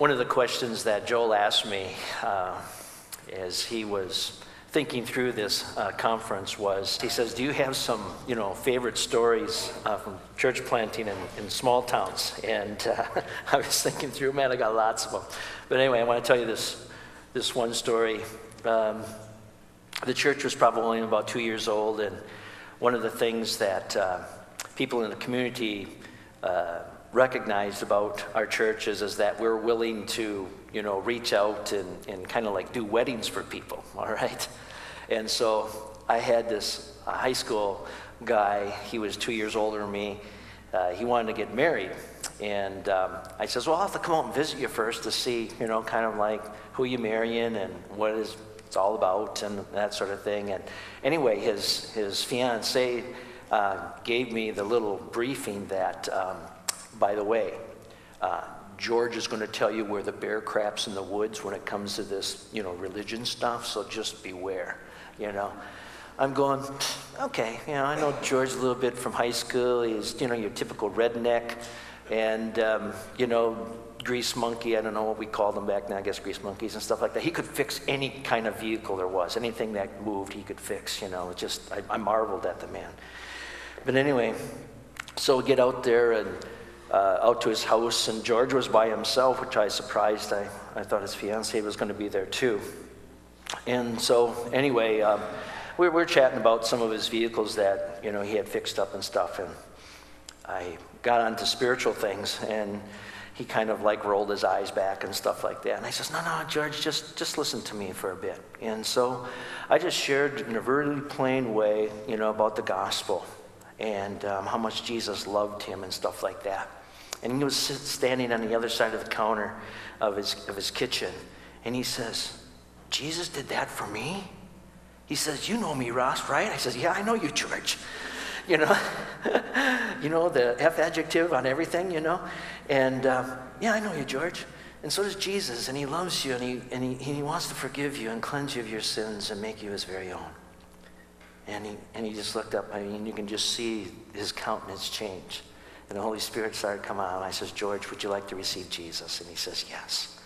One of the questions that Joel asked me as he was thinking through this conference was, he says, do you have some, favorite stories from church planting in small towns? And I was thinking through, man, I got lots of them. But anyway, I want to tell you this one story. The church was probably only about 2 years old, and one of the things that people in the community recognized about our church is that we're willing to, reach out and kind of like do weddings for people, all right? And so I had this high school guy, he was 2 years older than me, he wanted to get married. And I says, well, I'll have to come out and visit you first to see, kind of like who you marrying and what it's all about and that sort of thing. And anyway, his fiancée gave me the little briefing that, by the way, George is going to tell you where the bear craps in the woods when it comes to this, religion stuff, so just beware, I'm going, okay, I know George a little bit from high school. He's, your typical redneck and, grease monkey. I don't know what we called them back then, I guess grease monkeys and stuff like that. He could fix any kind of vehicle there was. Anything that moved, he could fix, I marveled at the man. But anyway, so we get out there and out to his house, and George was by himself, which I was surprised. I thought his fiancée was going to be there too. And so anyway, we were chatting about some of his vehicles that, he had fixed up and stuff, and I got onto spiritual things, and he kind of like rolled his eyes back and stuff like that. And I says, no, George, just listen to me for a bit. And so I just shared in a really plain way, about the gospel and how much Jesus loved him and stuff like that. And he was standing on the other side of the counter of his kitchen, and he says, Jesus did that for me? He says, you know me, Ross, right? I says, yeah, I know you, George. The F adjective on everything, And yeah, I know you, George. And so does Jesus, and he loves you, and he wants to forgive you and cleanse you of your sins and make you his very own. And he just looked up, you can just see his countenance change. And the Holy Spirit started coming out, and I says, George, would you like to receive Jesus? And he says, yes.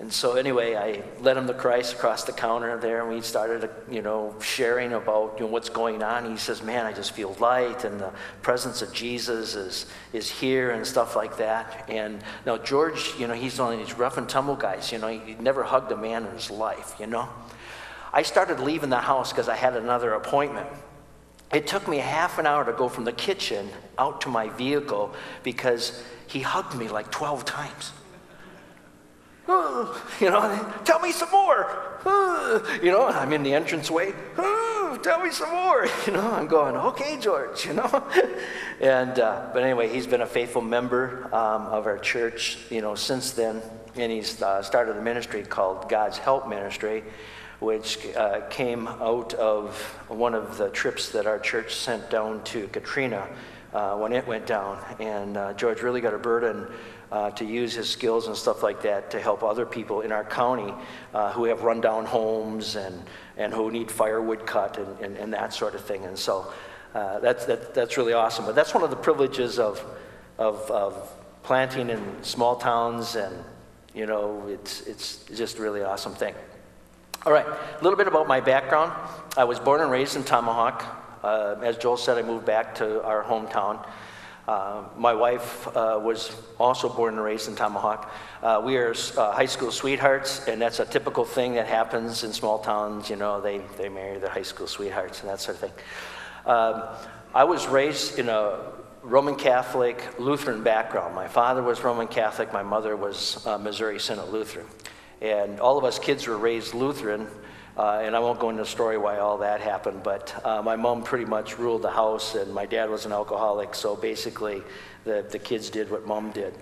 And so anyway, I led him to Christ across the counter there, and we started, sharing about what's going on. He says, man, I just feel light, and the presence of Jesus is here and stuff like that. And now George, he's one of these rough and tumble guys. He never hugged a man in his life, I started leaving the house because I had another appointment. It took me half an hour to go from the kitchen out to my vehicle because he hugged me like 12 times. Tell me some more. I'm in the entranceway. Tell me some more. I'm going, okay, George, And, but anyway, he's been a faithful member of our church, since then. And he's started a ministry called God's Help Ministry, which came out of one of the trips that our church sent down to Katrina when it went down. And George really got a burden to use his skills and stuff like that to help other people in our county who have rundown homes and who need firewood cut and that sort of thing. And so that's really awesome. But that's one of the privileges of planting in small towns, and it's just a really awesome thing. All right, a little bit about my background. I was born and raised in Tomahawk. As Joel said, I moved back to our hometown. My wife was also born and raised in Tomahawk. We are high school sweethearts, and that's a typical thing that happens in small towns. They marry their high school sweethearts and that sort of thing. I was raised in a Roman Catholic Lutheran background. My father was Roman Catholic. My mother was Missouri Synod Lutheran. And all of us kids were raised Lutheran. And I won't go into the story why all that happened, but my mom pretty much ruled the house, and my dad was an alcoholic, so basically the kids did what mom did.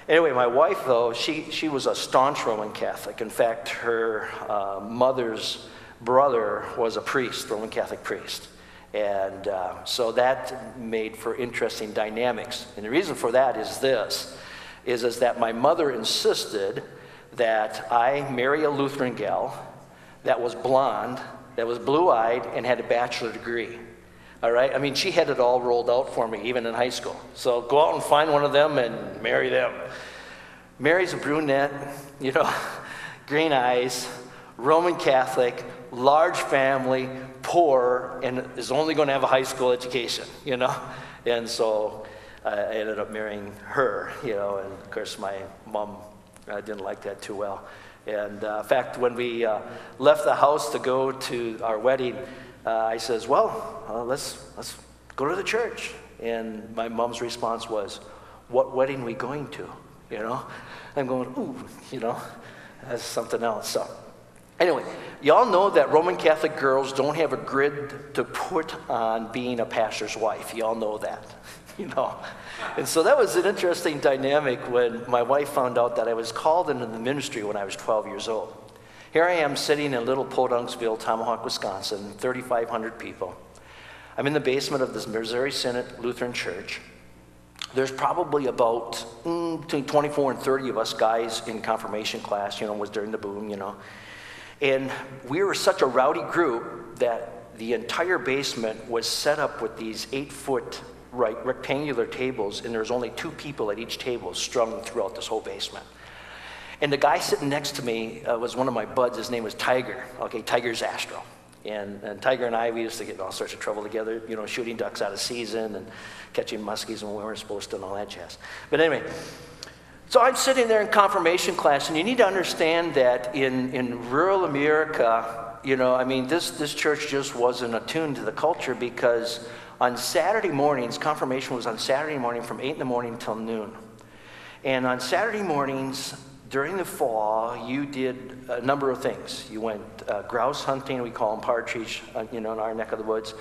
Anyway, my wife, though, she was a staunch Roman Catholic. In fact, her mother's brother was a priest, Roman Catholic priest. And so that made for interesting dynamics. And the reason for that is this, is that my mother insisted that I marry a Lutheran gal that was blonde, that was blue-eyed, and had a bachelor degree. All right? I mean, she had it all rolled out for me, even in high school. So go out and find one of them and marry them. Mary's a brunette, you know, green eyes, Roman Catholic, large family, poor, and is only going to have a high school education, you know. And so I ended up marrying her, you know, and of course my mom didn't like that too well. And in fact, when we left the house to go to our wedding, I says, well, let's go to the church. And my mom's response was, what wedding are we going to, you know? I'm going, ooh, you know, that's something else. So anyway, y'all know that Roman Catholic girls don't have a grid to put on being a pastor's wife. Y'all know that, you know. And so that was an interesting dynamic when my wife found out that I was called into the ministry when I was 12 years old. Here I am sitting in little Podunksville, Tomahawk, Wisconsin, 3,500 people. I'm in the basement of this Missouri Synod Lutheran Church. There's probably about between 24 and 30 of us guys in confirmation class, you know, was during the boom, you know. And we were such a rowdy group that the entire basement was set up with these 8-foot rectangular tables, and there was only 2 people at each table strung throughout this whole basement. And the guy sitting next to me was one of my buds. His name was Tiger, okay, Tiger Zastro. And Tiger and I, we used to get in all sorts of trouble together, you know, shooting ducks out of season and catching muskies when we weren't supposed to and all that jazz. But anyway, so I'm sitting there in confirmation class, and you need to understand that in rural America, you know, I mean, this church just wasn't attuned to the culture, because on Saturday mornings, confirmation was on Saturday morning from 8 in the morning till noon. And on Saturday mornings, during the fall, you did a number of things. You went grouse hunting, we call them partridge, you know, in our neck of the woods.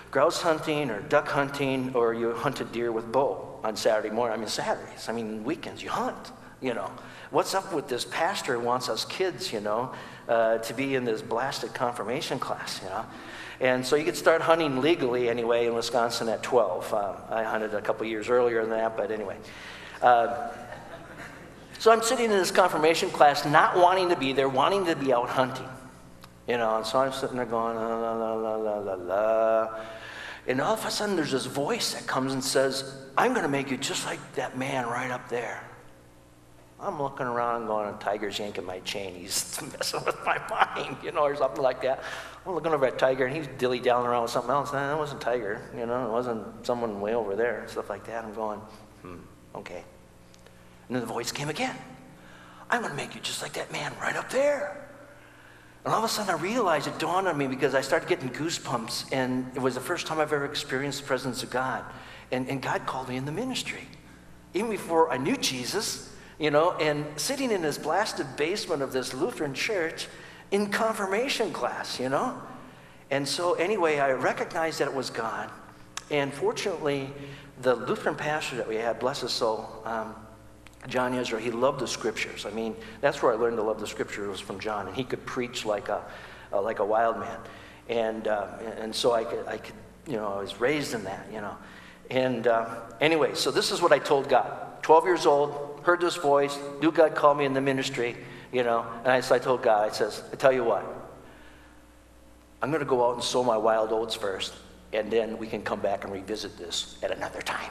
Grouse hunting or duck hunting, or you hunted deer with bow on Saturday morning. I mean, Saturdays, I mean, weekends, you hunt, you know. What's up with this pastor who wants us kids, you know, to be in this blasted confirmation class, you know? And so you could start hunting legally anyway in Wisconsin at 12. I hunted a couple years earlier than that, but anyway. So I'm sitting in this confirmation class, not wanting to be there, wanting to be out hunting, you know. And so I'm sitting there going, la, la, la, la, la, la, la. And all of a sudden there's this voice that comes and says, I'm going to make you just like that man right up there. I'm looking around going, Tiger's yanking my chain. He's messing with my mind, you know, or something like that. I'm looking over at Tiger, and he's dilly-dallying around with something else. And that wasn't Tiger, you know. It wasn't someone way over there, stuff like that. I'm going, okay. And then the voice came again. I'm going to make you just like that man right up there. And all of a sudden I realized, it dawned on me, because I started getting goosebumps, and it was the first time I've ever experienced the presence of God. And God called me in the ministry. Even before I knew Jesus, you know, and sitting in this blasted basement of this Lutheran church in confirmation class, you know. And so anyway, I recognized that it was God. And fortunately, the Lutheran pastor that we had, bless his soul, John Ezra, he loved the scriptures. I mean, that's where I learned to love the scriptures, was from John, and he could preach like a wild man. And so I could, you know, I was raised in that, you know. And anyway, so this is what I told God. 12 years old, heard this voice, knew God called me in the ministry, you know. And so I told God, I says, I tell you what, I'm going to go out and sow my wild oats first, and then we can come back and revisit this at another time.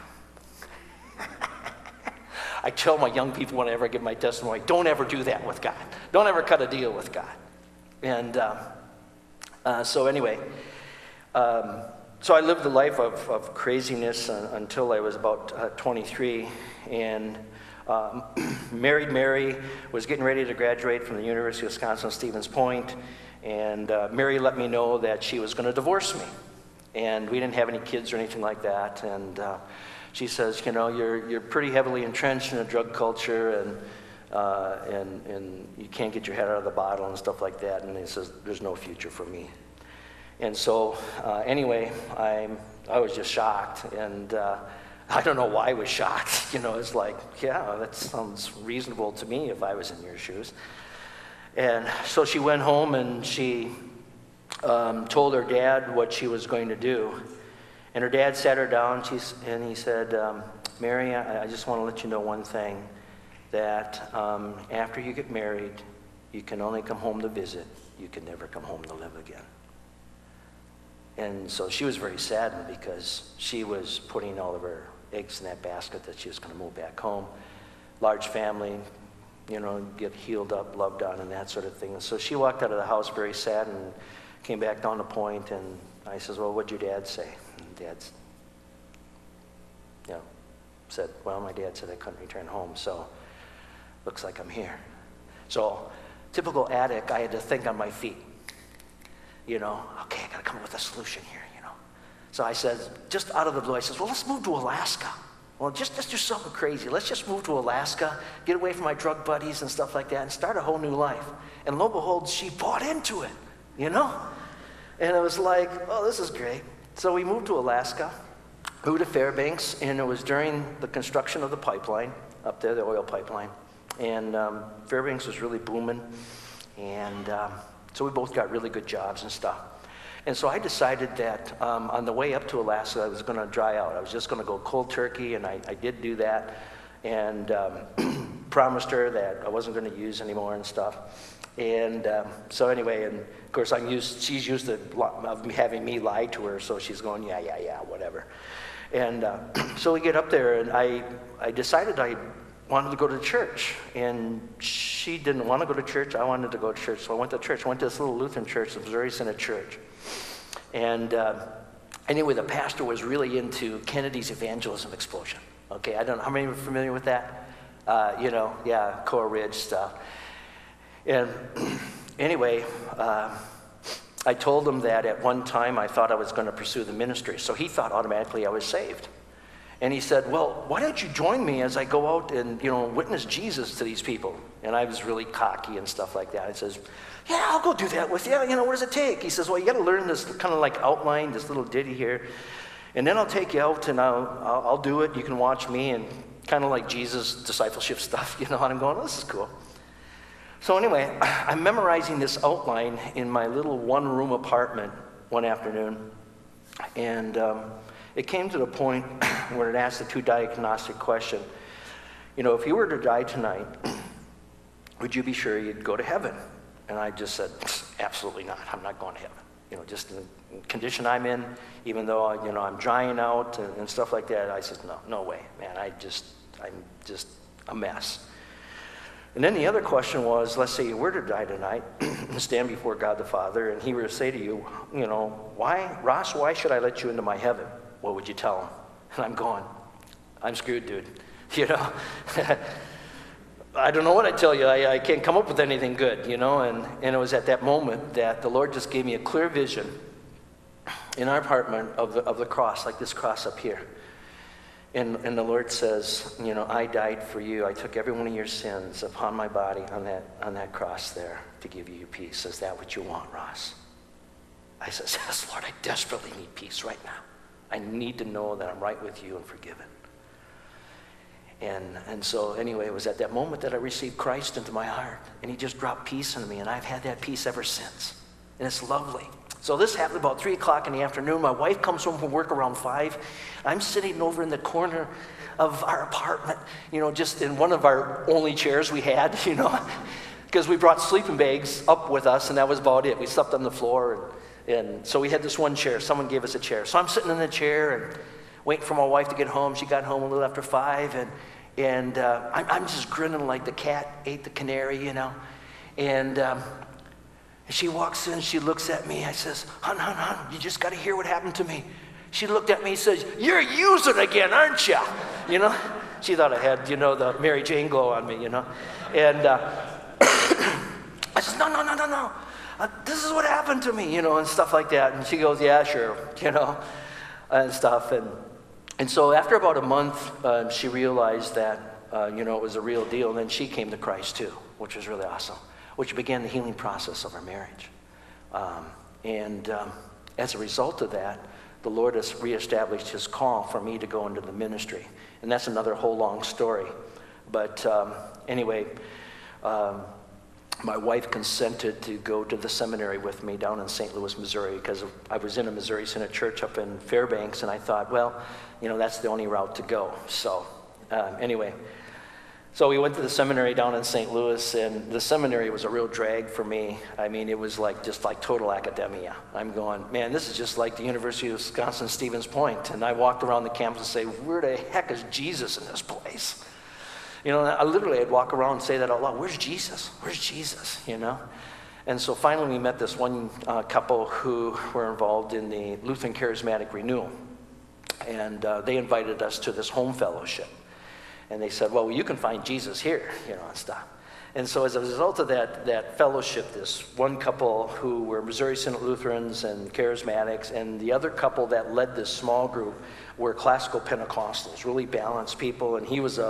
I tell my young people when I ever give my testimony, don't ever do that with God. Don't ever cut a deal with God. And so anyway, so I lived a life of craziness until I was about 23, and married Mary, was getting ready to graduate from the University of Wisconsin, Stevens Point, and Mary let me know that she was going to divorce me. And we didn't have any kids or anything like that, and she says, you know, you're pretty heavily entrenched in a drug culture, and you can't get your head out of the bottle and stuff like that. And he says, there's no future for me. And so anyway, I was just shocked, and I don't know why I was shocked. You know, it's like, yeah, that sounds reasonable to me if I was in your shoes. And so she went home, and she told her dad what she was going to do. And her dad sat her down, and he said, Mary, I just want to let you know one thing, that after you get married, you can only come home to visit. You can never come home to live again. And so she was very saddened, because she was putting all of her eggs in that basket that she was going to move back home. Large family, get healed up, loved on, and that sort of thing. And so she walked out of the house very sad and came back down to Point, and I says, well, what'd your dad say? And Dad said, well, my dad said I couldn't return home, so looks like I'm here. So, typical addict, I had to think on my feet. Okay, I got to come up with a solution here, So I said, just out of the blue, I says, well, let's move to Alaska. Well, just do something crazy. Let's just move to Alaska, get away from my drug buddies and stuff like that, and start a whole new life. And lo and behold, she bought into it, And it was like, oh, this is great. So we moved to Alaska, moved to Fairbanks, and it was during the construction of the pipeline up there, the oil pipeline. And Fairbanks was really booming. And so we both got really good jobs and stuff. And so I decided that on the way up to Alaska, I was going to dry out. I was just going to go cold turkey, and I did do that. And promised her that I wasn't going to use anymore and stuff. And so anyway, and of course she's used to having me lie to her, so she's going, yeah, whatever. And so we get up there, and I decided I wanted to go to church, and she didn't want to go to church. I wanted to go to church, so I went to church. I went to this little Lutheran church, the Missouri Synod Church. And anyway, the pastor was really into Kennedy's evangelism explosion. Okay, I don't know, how many are familiar with that? Coral Ridge stuff. And anyway, I told him that at one time I thought I was going to pursue the ministry, so he thought automatically I was saved. And he said, well, why don't you join me as I go out and, witness Jesus to these people? And I was really cocky and stuff like that. I says, yeah, I'll go do that with you. What does it take? He says, well, you got to learn this kind of like outline, this little ditty here. And then I'll take you out and I'll do it. You can watch me, and kind of like Jesus discipleship stuff, And I'm going, oh, this is cool. So anyway, I'm memorizing this outline in my little one-room apartment one afternoon. And it came to the point where it asked the two diagnostic question. If you were to die tonight, would you be sure you'd go to heaven? And I just said, absolutely not. I'm not going to heaven. Just in the condition I'm in, even though, I'm drying out and stuff like that, I said, no way, man. I'm just a mess. And then the other question was, let's say you were to die tonight and stand before God the Father, and he were to say to you, Ross, why should I let you into my heaven? What would you tell him? And I'm going, I'm screwed, dude. I don't know what I'd tell you. I can't come up with anything good, And it was at that moment that the Lord just gave me a clear vision in our apartment of the cross, like this cross up here. And the Lord says, I died for you. I took every one of your sins upon my body on that cross there to give you your peace. Is that what you want, Ross? I says, yes, Lord, I desperately need peace right now. I need to know that I'm right with you and forgiven. And so anyway, it was at that moment that I received Christ into my heart. And he just dropped peace into me. And I've had that peace ever since. And it's lovely. So this happened about 3 o'clock in the afternoon. My wife comes home from work around 5. I'm sitting over in the corner of our apartment, just in one of our only chairs we had, because we brought sleeping bags up with us, and that was about it. We slept on the floor, and so we had this one chair. Someone gave us a chair. So I'm sitting in the chair and waiting for my wife to get home. She got home a little after 5, and I'm just grinning like the cat ate the canary, And she walks in, she looks at me. I says, hon, you just got to hear what happened to me. She looked at me and says, you're using again, aren't you? She thought I had, the Mary Jane glow on me, And I says, no. This is what happened to me, and stuff like that. And she goes, yeah, sure, and stuff. And so after about a month, she realized that, it was a real deal. And then she came to Christ too, which was really awesome, which began the healing process of our marriage. As a result of that, the Lord has reestablished his call for me to go into the ministry. And that's another whole long story. But anyway, my wife consented to go to the seminary with me down in St. Louis, Missouri, because I was in a Missouri Synod church up in Fairbanks, and I thought, well, that's the only route to go. So anyway, so we went to the seminary down in St. Louis, and the seminary was a real drag for me. I mean, it was just like total academia. I'm going, man, this is just like the University of Wisconsin-Stevens Point. And I walked around the campus and say, where the heck is Jesus in this place? You know, I'd walk around and say that out loud. Where's Jesus? Where's Jesus? You know? And so finally we met this one couple who were involved in the Lutheran Charismatic Renewal. And they invited us to this home fellowship. And they said, well, you can find Jesus here, you know, and stuff. And so as a result of that fellowship, this one couple who were Missouri Synod Lutherans and Charismatics, and the other couple that led this small group were classical Pentecostals, really balanced people. And he was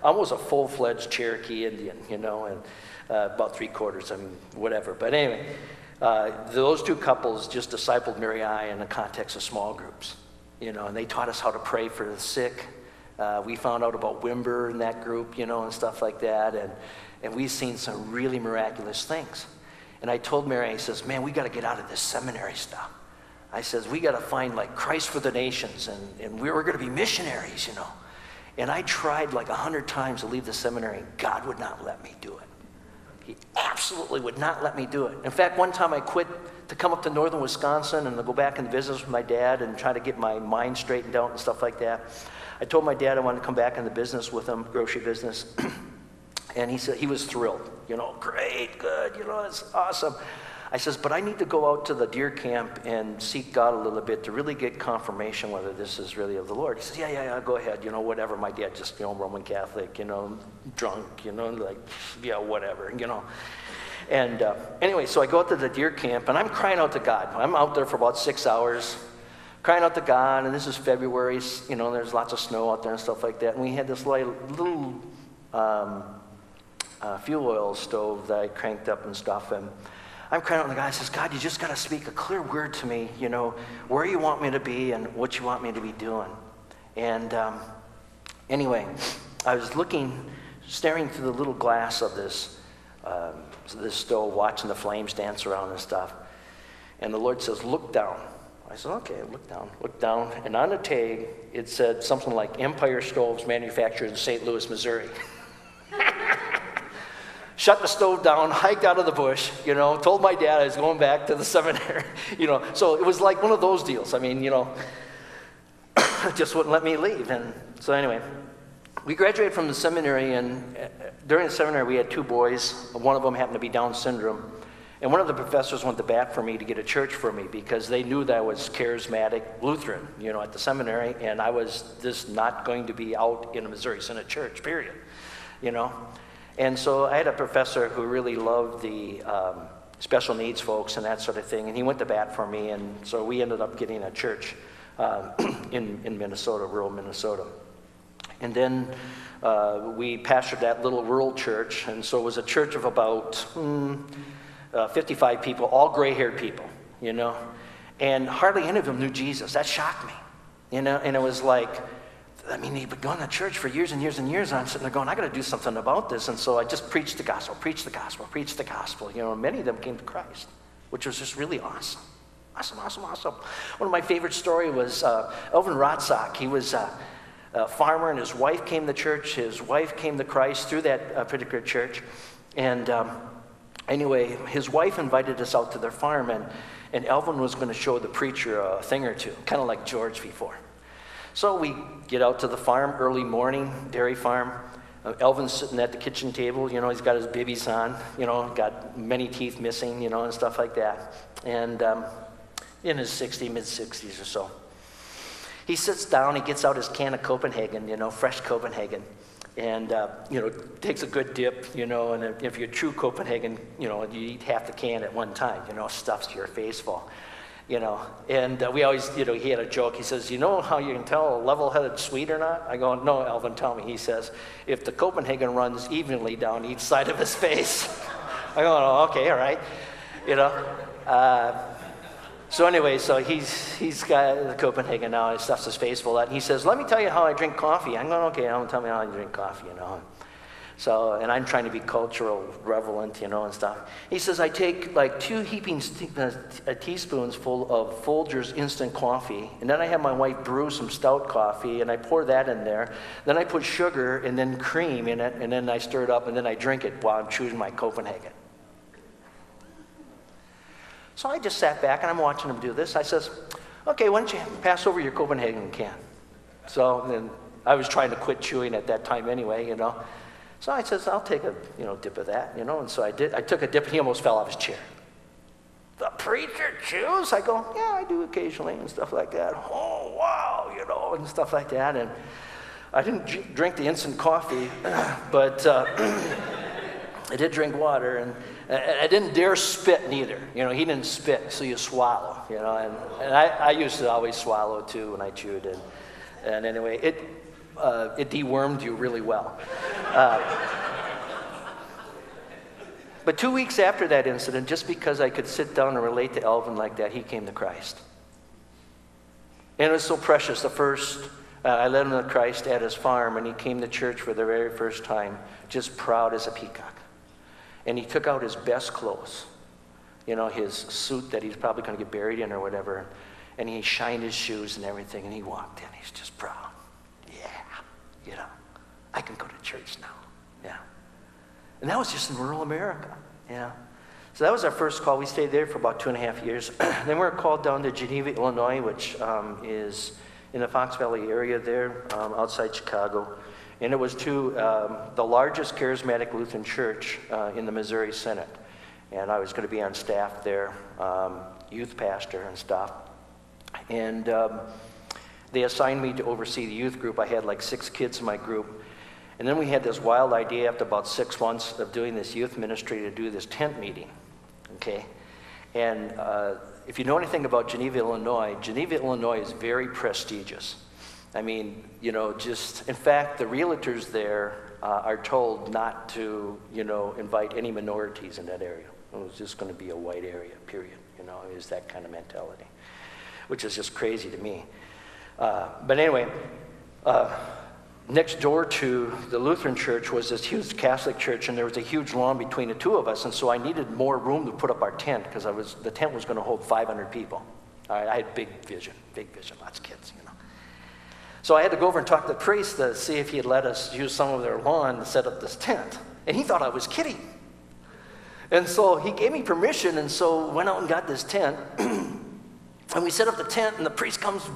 almost a full-fledged Cherokee Indian, you know, and about 3/4, I mean, whatever. But anyway, those two couples just discipled Mary I in the context of small groups, you know, and they taught us how to pray for the sick. We found out about Wimber in that group, you know, and stuff like that. And we've seen some really miraculous things. And I told Mary, I says, man, we got to get out of this seminary stuff. I says, we got to find like Christ for the nations, and we're going to be missionaries, you know. And I tried like 100 times to leave the seminary, and God would not let me do it. He absolutely would not let me do it. In fact, one time I quit to come up to northern Wisconsin and to go back into business with my dad and try to get my mind straightened out and stuff like that. I told my dad I wanted to come back into business with him, grocery business. And he said he was thrilled, you know, great, good, you know, it's awesome. I says, but I need to go out to the deer camp and seek God a little bit to really get confirmation whether this is really of the Lord. He says, yeah, go ahead, you know, whatever. My dad just, you know, Roman Catholic, you know, drunk, you know, like, yeah, whatever, you know. And anyway, so I go out to the deer camp, and I'm crying out to God. I'm out there for about 6 hours, crying out to God, and this is February, you know, there's lots of snow out there and stuff like that. And we had this little fuel oil stove that I cranked up and stuff, and I'm crying out to God. I says, God, you just got to speak a clear word to me, you know, where you want me to be and what you want me to be doing. And anyway, I was staring through the little glass of this stove, watching the flames dance around and stuff. And the Lord says, look down. I said, okay, look down. And on the tag, it said something like Empire Stoves manufactured in St. Louis, Missouri. Shut the stove down, hiked out of the bush, you know, told my dad I was going back to the seminary, you know. So it was like one of those deals. I mean, you know, just wouldn't let me leave. And so anyway, we graduated from the seminary, and during the seminary we had 2 boys. One of them happened to be Down syndrome. And one of the professors went to bat for me to get a church for me because they knew that I was charismatic Lutheran, you know, at the seminary, and I was just not going to be out in a Missouri Synod church, period, you know. And so I had a professor who really loved the special needs folks and that sort of thing, and he went to bat for me, and so we ended up getting a church in Minnesota, rural Minnesota. And then we pastored that little rural church, and so it was a church of about 55 people, all gray-haired people, you know, and hardly any of them knew Jesus. That shocked me, you know, and it was like, I mean, he'd been going to church for years and years and years, and I'm sitting there going, I got to do something about this. And so I just preached the gospel, you know, and many of them came to Christ, which was just really awesome. Awesome. One of my favorite stories was Elvin Rotzak. He was a farmer, and his wife came to church. His wife came to Christ through that particular church. And anyway, his wife invited us out to their farm, and Elvin was going to show the preacher a thing or two, kind of like George before. So we get out to the farm early morning, dairy farm. Elvin's sitting at the kitchen table, you know, he's got his bibbies on, you know, got many teeth missing, you know, and stuff like that. And in his mid-60s or so. He sits down, he gets out his can of Copenhagen, you know, fresh Copenhagen, and, you know, takes a good dip, you know, and if you're true Copenhagen, you know, you eat half the can at one time, you know, stuffs your face full. You know, and we always, you know, he had a joke. He says, you know how you can tell a level-headed Swede or not? I go, no, Elvin, tell me. He says, if the Copenhagen runs evenly down each side of his face. I go, oh, okay, all right. You know. So anyway, so he's got the Copenhagen now. He stuffs his face full of that. And he says, let me tell you how I drink coffee. I'm going, okay, Elvin, tell me how you drink coffee, you know. So, and I'm trying to be cultural relevant, you know, and stuff. He says, I take like 2 heaping teaspoons full of Folgers instant coffee, and then I have my wife brew some stout coffee, and I pour that in there. Then I put sugar and then cream in it, and then I stir it up, and then I drink it while I'm chewing my Copenhagen. So I just sat back, and I'm watching him do this. I says, okay, why don't you pass over your Copenhagen can? So then I was trying to quit chewing at that time anyway, you know. So I says, I'll take a dip of that, and so I did. I took a dip, and he almost fell off his chair. The preacher chews? I go, yeah, I do occasionally and stuff like that. Oh, wow, and stuff like that. And I didn't drink the instant coffee, but I did drink water, and I didn't dare spit neither. He didn't spit, so you swallow, and I used to always swallow too when I chewed, and anyway, it dewormed you really well. But 2 weeks after that incident, just because I could sit down and relate to Elvin like that, he came to Christ. And it was so precious. The first, I led him to Christ at his farm, and he came to church for the very first time, just proud as a peacock. And he took out his best clothes, his suit that he's probably going to get buried in or whatever, and he shined his shoes and everything, and he walked in. He's just proud. Yeah, I can go to church now. Yeah. And that was just in rural America. Yeah. So that was our first call. We stayed there for about 2.5 years. Then we were called down to Geneva, Illinois, which is in the Fox Valley area there, outside Chicago. And it was to the largest charismatic Lutheran church in the Missouri Synod. And I was going to be on staff there, youth pastor and stuff. And they assigned me to oversee the youth group. I had like 6 kids in my group. And then we had this wild idea after about 6 months of doing this youth ministry to do this tent meeting, okay? And if you know anything about Geneva, Illinois is very prestigious. I mean, in fact, the realtors there are told not to, invite any minorities in that area. It was just going to be a white area, period. It was that kind of mentality, which is just crazy to me. But anyway, next door to the Lutheran church was this huge Catholic church, and there was a huge lawn between the two of us, and so I needed more room to put up our tent because the tent was going to hold 500 people. All right, I had big vision, lots of kids, So I had to go over and talk to the priest to see if he had let us use some of their lawn to set up this tent, and he thought I was kidding. And so he gave me permission, and so went out and got this tent, and we set up the tent, and the priest comes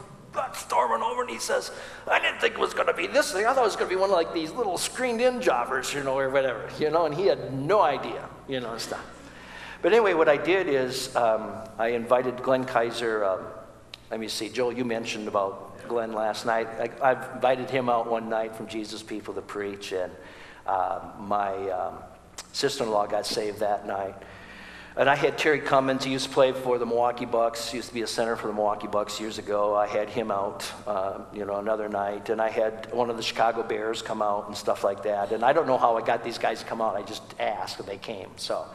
storming over, and he says, I didn't think it was going to be this thing. I thought it was going to be one of like these little screened-in jobbers, or whatever, and he had no idea, and stuff. But anyway, what I did is I invited Glenn Kaiser. Let me see, Joel, you mentioned about Glenn last night. I invited him out one night from Jesus People to preach, and my sister-in-law got saved that night. And I had Terry Cummins. He used to play for the Milwaukee Bucks. He used to be a center for the Milwaukee Bucks years ago. I had him out, another night. And I had one of the Chicago Bears come out and stuff like that. And I don't know how I got these guys to come out. I just asked, and they came. So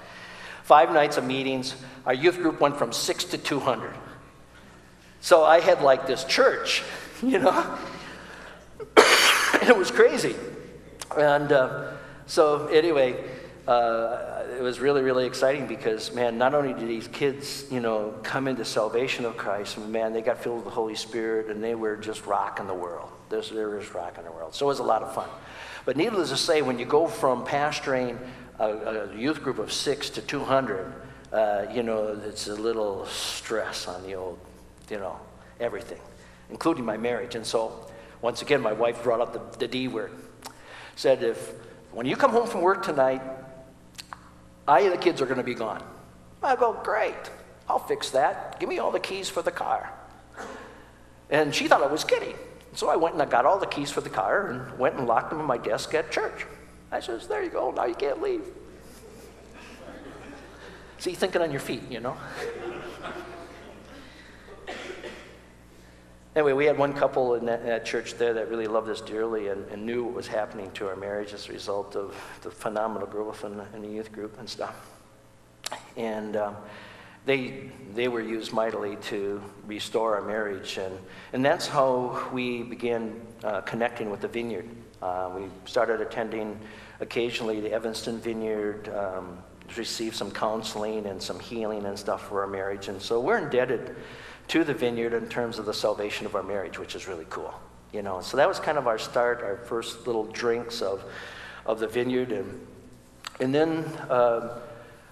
5 nights of meetings. Our youth group went from 6 to 200. So I had like this church, and it was crazy. And so anyway, it was really, really exciting because, man, not only did these kids, come into salvation of Christ, but, man, they got filled with the Holy Spirit, and they were just rocking the world. They were just rocking the world. So it was a lot of fun. But needless to say, when you go from pastoring a youth group of 6 to 200, it's a little stress on the old, everything, including my marriage. And so, once again, my wife brought up the D word. Said, when you come home from work tonight, I and the kids are going to be gone. I go, great, I'll fix that. Give me all the keys for the car. And she thought I was kidding. So I went and I got all the keys for the car and went and locked them in my desk at church. I says, there you go, now you can't leave. See, thinking on your feet, Anyway, we had one couple in that church there that really loved us dearly and knew what was happening to our marriage as a result of the phenomenal growth in the youth group and stuff. And they were used mightily to restore our marriage. And that's how we began connecting with the Vineyard. We started attending occasionally the Evanston Vineyard, received some counseling and some healing and stuff for our marriage. And so we're indebted to the Vineyard in terms of the salvation of our marriage, which is really cool. So that was kind of our start, our first little drinks of the Vineyard. And then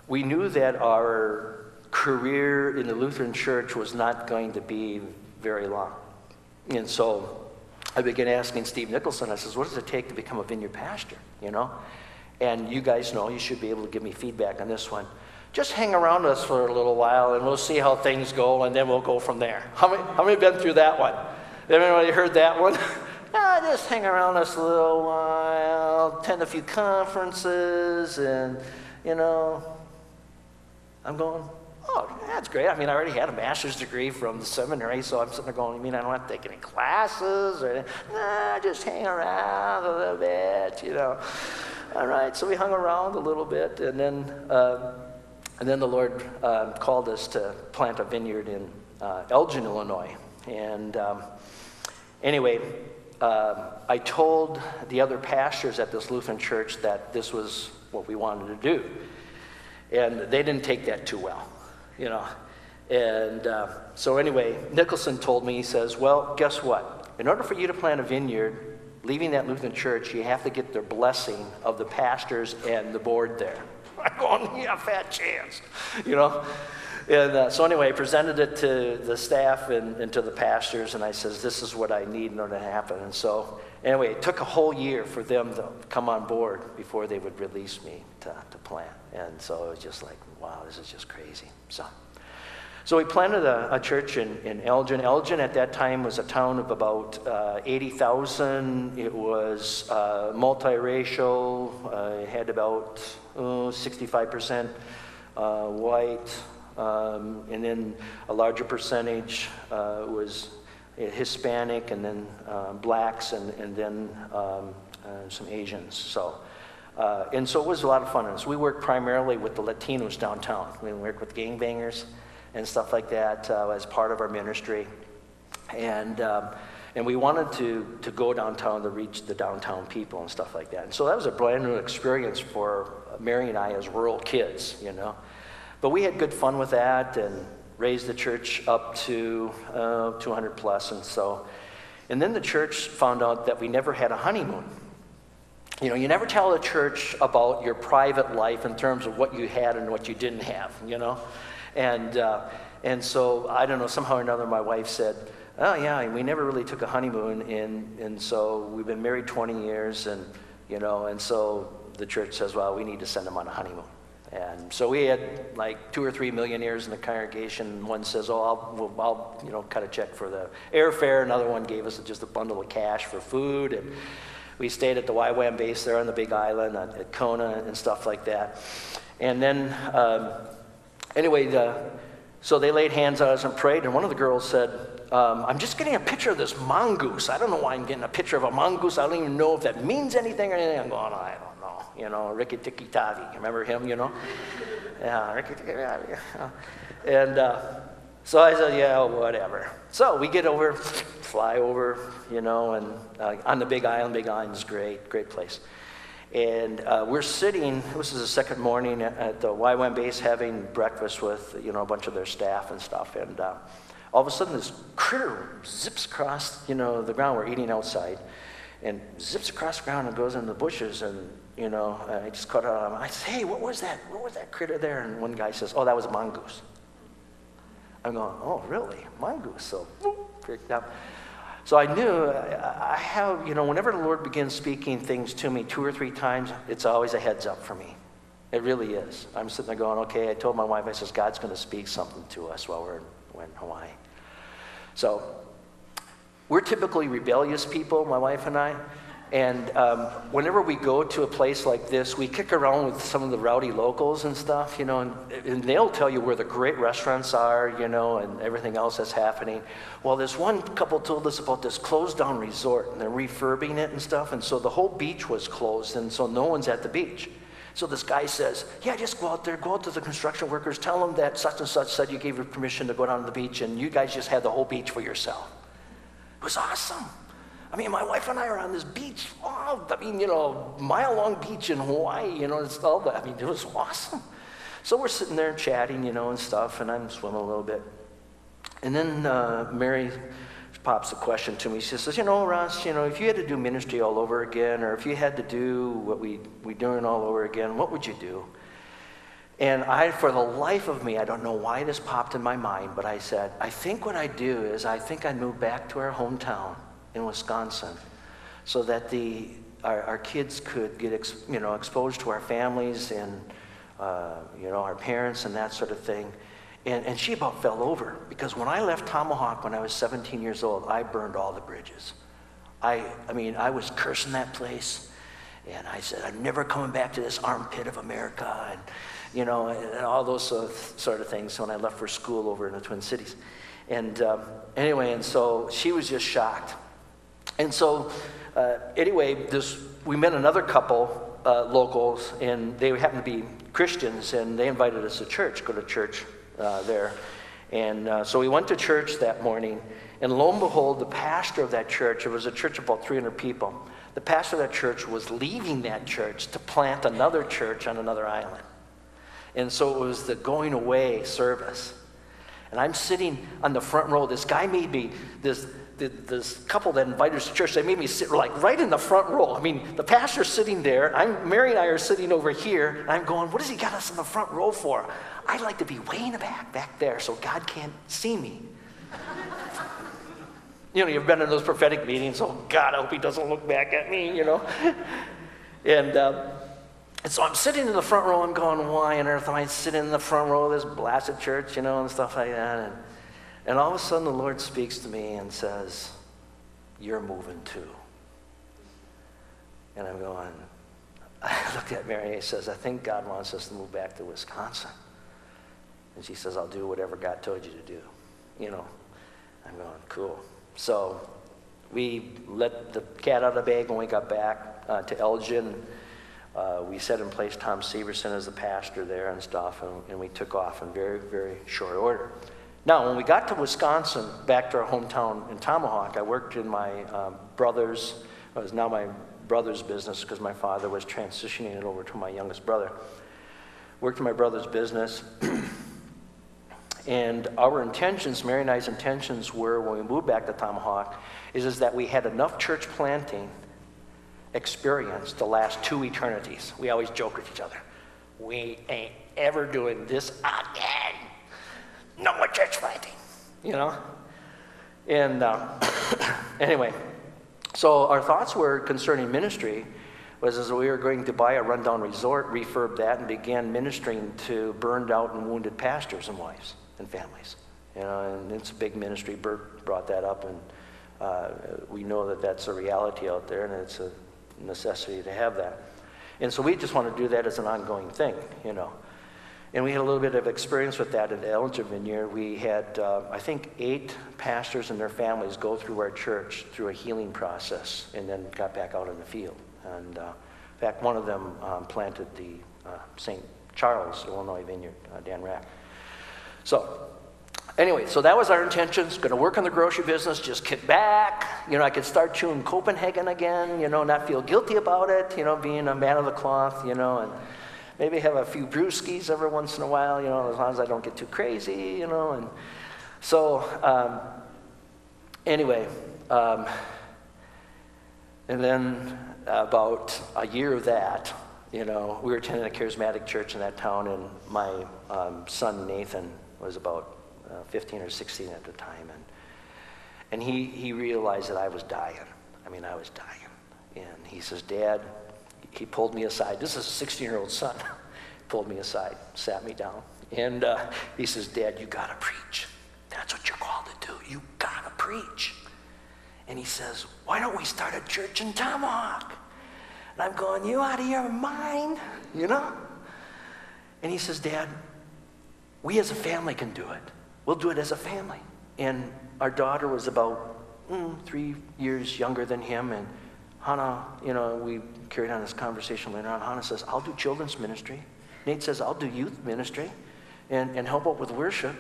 we knew that our career in the Lutheran Church was not going to be very long. And so I began asking Steve Nicholson, I says, what does it take to become a vineyard pastor, you know? And you guys know, you should be able to give me feedback on this one. Just hang around us for a little while and we'll see how things go and then we'll go from there. How many have been through that one? Everybody heard that one? Just hang around us a little while, attend a few conferences, and, you know, I'm going, oh, that's great. I mean, I already had a master's degree from the seminary, so I'm sitting there going, you mean I don't have to take any classes? Or, nah, just hang around a little bit, you know. All right, so we hung around a little bit, and then the Lord called us to plant a vineyard in Elgin, Illinois. And anyway, I told the other pastors at this Lutheran church that this was what we wanted to do. And they didn't take that too well, you know. And so anyway, Nicholson told me, he says, well, guess what? In order for you to plant a vineyard, leaving that Lutheran church, you have to get their blessing of the pastors and the board there. I'm going, yeah, fat chance, you know. And so anyway, I presented it to the staff and to the pastors, and I says, this is what I need in order to happen. And so anyway, it took a whole year for them to come on board before they would release me to plant. And so it was just like, wow, this is just crazy. So we planted a church in Elgin. Elgin at that time was a town of about 80,000. It was multiracial. It had about 65% white. And then a larger percentage was Hispanic, and then blacks, and then some Asians. So it was a lot of fun. And so we worked primarily with the Latinos downtown. We worked with gangbangers and stuff like that as part of our ministry. And we wanted to go downtown to reach the downtown people and stuff like that. And so that was a brand new experience for Mary and I as rural kids, you know. But we had good fun with that and raised the church up to 200 plus. And then the church found out that we never had a honeymoon. You know, you never tell a church about your private life in terms of what you had and what you didn't have, you know. And so, I don't know, somehow or another my wife said, oh yeah, we never really took a honeymoon, and so we've been married 20 years, and, you know, and so the church says, well, we need to send them on a honeymoon. And so we had like 2 or 3 millionaires in the congregation. One says, oh, I'll you know, cut a check for the airfare. Another one gave us just a bundle of cash for food. And we stayed at the YWAM base there on the Big Island at Kona and stuff like that. And then, so they laid hands on us and prayed. And one of the girls said, I'm just getting a picture of this mongoose. I don't know why I'm getting a picture of a mongoose. I don't even know if that means anything or anything. I'm going, I don't know. You know, Ricky Tikki Tavi. Remember him, you know? Yeah, Ricky Tikki Tavi. And so I said, yeah, whatever. So we get over, fly over, you know, and on the Big Island. Big Island's great place. And we're sitting, this is the second morning at the YWAM base having breakfast with, you know, a bunch of their staff and stuff. And all of a sudden this critter zips across, you know, the ground. We're eating outside. And zips across the ground and goes into the bushes, and, you know, I just caught it on. I said, hey, what was that? What was that critter there? And one guy says, oh, that was a mongoose. I'm going, oh, really? Mongoose? So, freaked out. So I knew I have, you know, whenever the Lord begins speaking things to me 2 or 3 times, it's always a heads up for me. It really is. I'm sitting there going, okay, I told my wife, I says, God's going to speak something to us while we're in Hawaii. So we're typically rebellious people, my wife and I, and whenever we go to a place like this, we kick around with some of the rowdy locals and stuff, you know, and they'll tell you where the great restaurants are, you know, and everything else that's happening. Well, this one couple told us about this closed down resort, and they're refurbing it and stuff, and so the whole beach was closed, and so no one's at the beach. So this guy says, yeah, just go out there, go out to the construction workers, tell them that such and such said you gave her permission to go down to the beach, and you guys just had the whole beach for yourself. It was awesome. I mean, my wife and I are on this beach, you know, mile-long beach in Hawaii, you know, it's all that. I mean, it was awesome. So we're sitting there chatting, you know, and stuff, and I'm swimming a little bit. And then Mary pops a question to me. She says, you know, Ross, you know, if you had to do ministry all over again, or if you had to do what we're doing all over again, what would you do? And for the life of me, I don't know why this popped in my mind, but I said, I think what I'd do is I think I'd move back to our hometown in Wisconsin so that our kids could get exposed to our families and our parents and that sort of thing. And she about fell over because when I left Tomahawk when I was 17 years old, I burned all the bridges. I was cursing that place, and I said, I'm never coming back to this armpit of America, and all those sort of things when I left for school over in the Twin Cities. And and so she was just shocked. And so we met another couple, locals, and they happened to be Christians, and they invited us to go to church there. And so we went to church that morning, and lo and behold, the pastor of that church, it was a church of about 300 people, the pastor of that church was leaving that church to plant another church on another island. And so it was the going away service. And I'm sitting on the front row. This guy made me, this couple that invited us to church, they made me sit like right in the front row. I mean, the pastor's sitting there, Mary and I are sitting over here, and I'm going, what does he got us in the front row for? I'd like to be way in the back there so God can't see me. You've been in those prophetic meetings, oh God, I hope he doesn't look back at me, And so I'm sitting in the front row, I'm going, why on earth am I sitting in the front row of this blasted church, and stuff like that. And all of a sudden the Lord speaks to me and says, you're moving too. And I'm going, I looked at Mary and he says, I think God wants us to move back to Wisconsin. And she says, I'll do whatever God told you to do. I'm going, cool. So we let the cat out of the bag when we got back to Elgin. We set in place Tom Severson as the pastor there and stuff, and we took off in very, very short order. Now, when we got to Wisconsin, back to our hometown in Tomahawk, I worked in my brother's, it was now my brother's business because my father was transitioning it over to my youngest brother. Worked in my brother's business. And our intentions, Mary and I's intentions were, when we moved back to Tomahawk, is that we had enough church planting experience to last 2 eternities. We always joke with each other. We ain't ever doing this again. No more church planting, And anyway, so our thoughts were concerning ministry was as we were going to buy a rundown resort, refurb that, and began ministering to burned out and wounded pastors and wives and families. And it's a big ministry. Bert brought that up, and we know that that's a reality out there, and it's a necessity to have that. And so we just want to do that as an ongoing thing, And we had a little bit of experience with that at the Elgin Vineyard. We had, I think, 8 pastors and their families go through our church through a healing process and then got back out in the field. And in fact, one of them planted the St. Charles, Illinois Vineyard, Dan Rack. So anyway, so that was our intentions. Going to work on the grocery business, just kick back. I could start chewing Copenhagen again, not feel guilty about it, being a man of the cloth, and maybe have a few brewskis every once in a while, as long as I don't get too crazy, And so anyway, and then about a year of that, we were attending a charismatic church in that town, and my son Nathan was about 15 or 16 at the time, and he realized that I was dying. I was dying. And he says, Dad, he pulled me aside. This is a 16-year-old son. Pulled me aside, sat me down, and he says, Dad, you got to preach. That's what you're called to do. You got to preach. And he says, why don't we start a church in Tomahawk? And I'm going, you out of your mind, And he says, Dad, we as a family can do it. We'll do it as a family. And our daughter was about 3 years younger than him, and Hannah, we carried on this conversation later on. Hannah says, I'll do children's ministry. Nate says, I'll do youth ministry and help out with worship.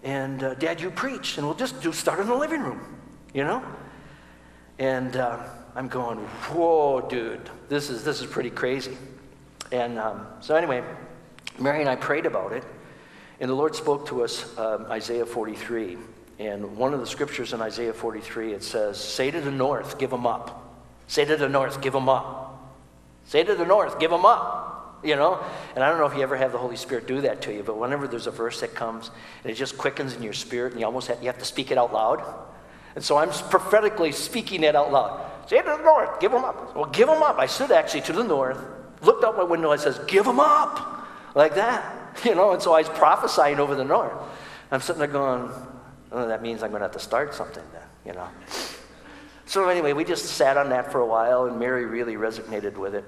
And Dad, you preach, and we'll just start in the living room, And I'm going, whoa, dude, this is pretty crazy. And so anyway, Mary and I prayed about it, and the Lord spoke to us Isaiah 43. And one of the scriptures in Isaiah 43, it says, say to the north, give them up. Say to the north, give them up. Say to the north, give them up. And I don't know if you ever have the Holy Spirit do that to you, but whenever there's a verse that comes and it just quickens in your spirit and you have to speak it out loud. And so I'm prophetically speaking that out loud. Say to the north, give them up. Well, give them up. I stood actually to the north, looked out my window, and says, give them up. Like that. And so I was prophesying over the north. I'm sitting there going, oh, that means I'm going to have to start something then, So anyway, we just sat on that for a while, and Mary really resonated with it.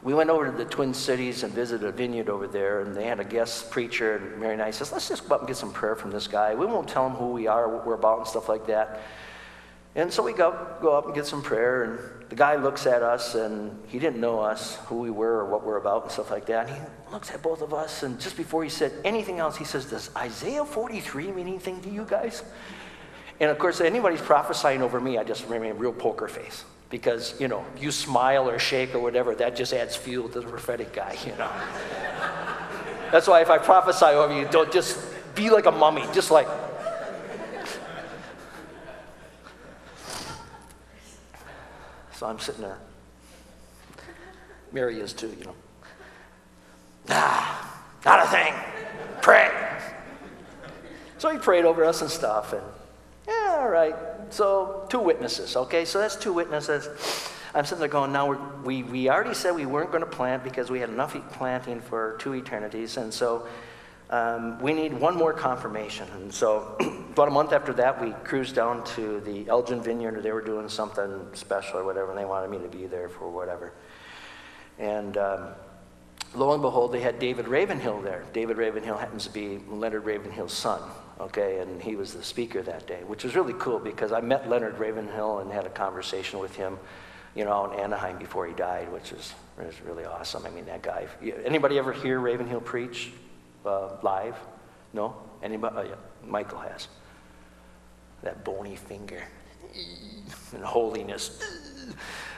We went over to the Twin Cities and visited a vineyard over there, and they had a guest preacher, and Mary and I says, let's just go up and get some prayer from this guy. We won't tell him who we are, what we're about, and stuff like that. And so we go up and get some prayer, and the guy looks at us, and he didn't know us, who we were or what we're about and stuff like that. And he looks at both of us, and just before he said anything else, he says, does Isaiah 43 mean anything to you guys? And of course, anybody's prophesying over me, I just remain a real poker face. Because, you smile or shake or whatever, that just adds fuel to the prophetic guy, That's why if I prophesy over you, don't just be like a mummy, just like. So I'm sitting there. Mary is too, Not a thing. Pray. So he prayed over us and stuff, and yeah, all right. So 2 witnesses, okay? So that's 2 witnesses. I'm sitting there going, now we already said we weren't going to plant because we had enough planting for 2 eternities, and so we need one more confirmation. And so about a month after that, we cruised down to the Elgin Vineyard. They were doing something special or whatever, and they wanted me to be there for whatever. And lo and behold, they had David Ravenhill there. David Ravenhill happens to be Leonard Ravenhill's son. Okay, and he was the speaker that day, which was really cool because I met Leonard Ravenhill and had a conversation with him, out in Anaheim before he died, which was really awesome. I mean, that guy. Anybody ever hear Ravenhill preach live? No? Anybody? Oh, yeah. Michael has. That bony finger and holiness.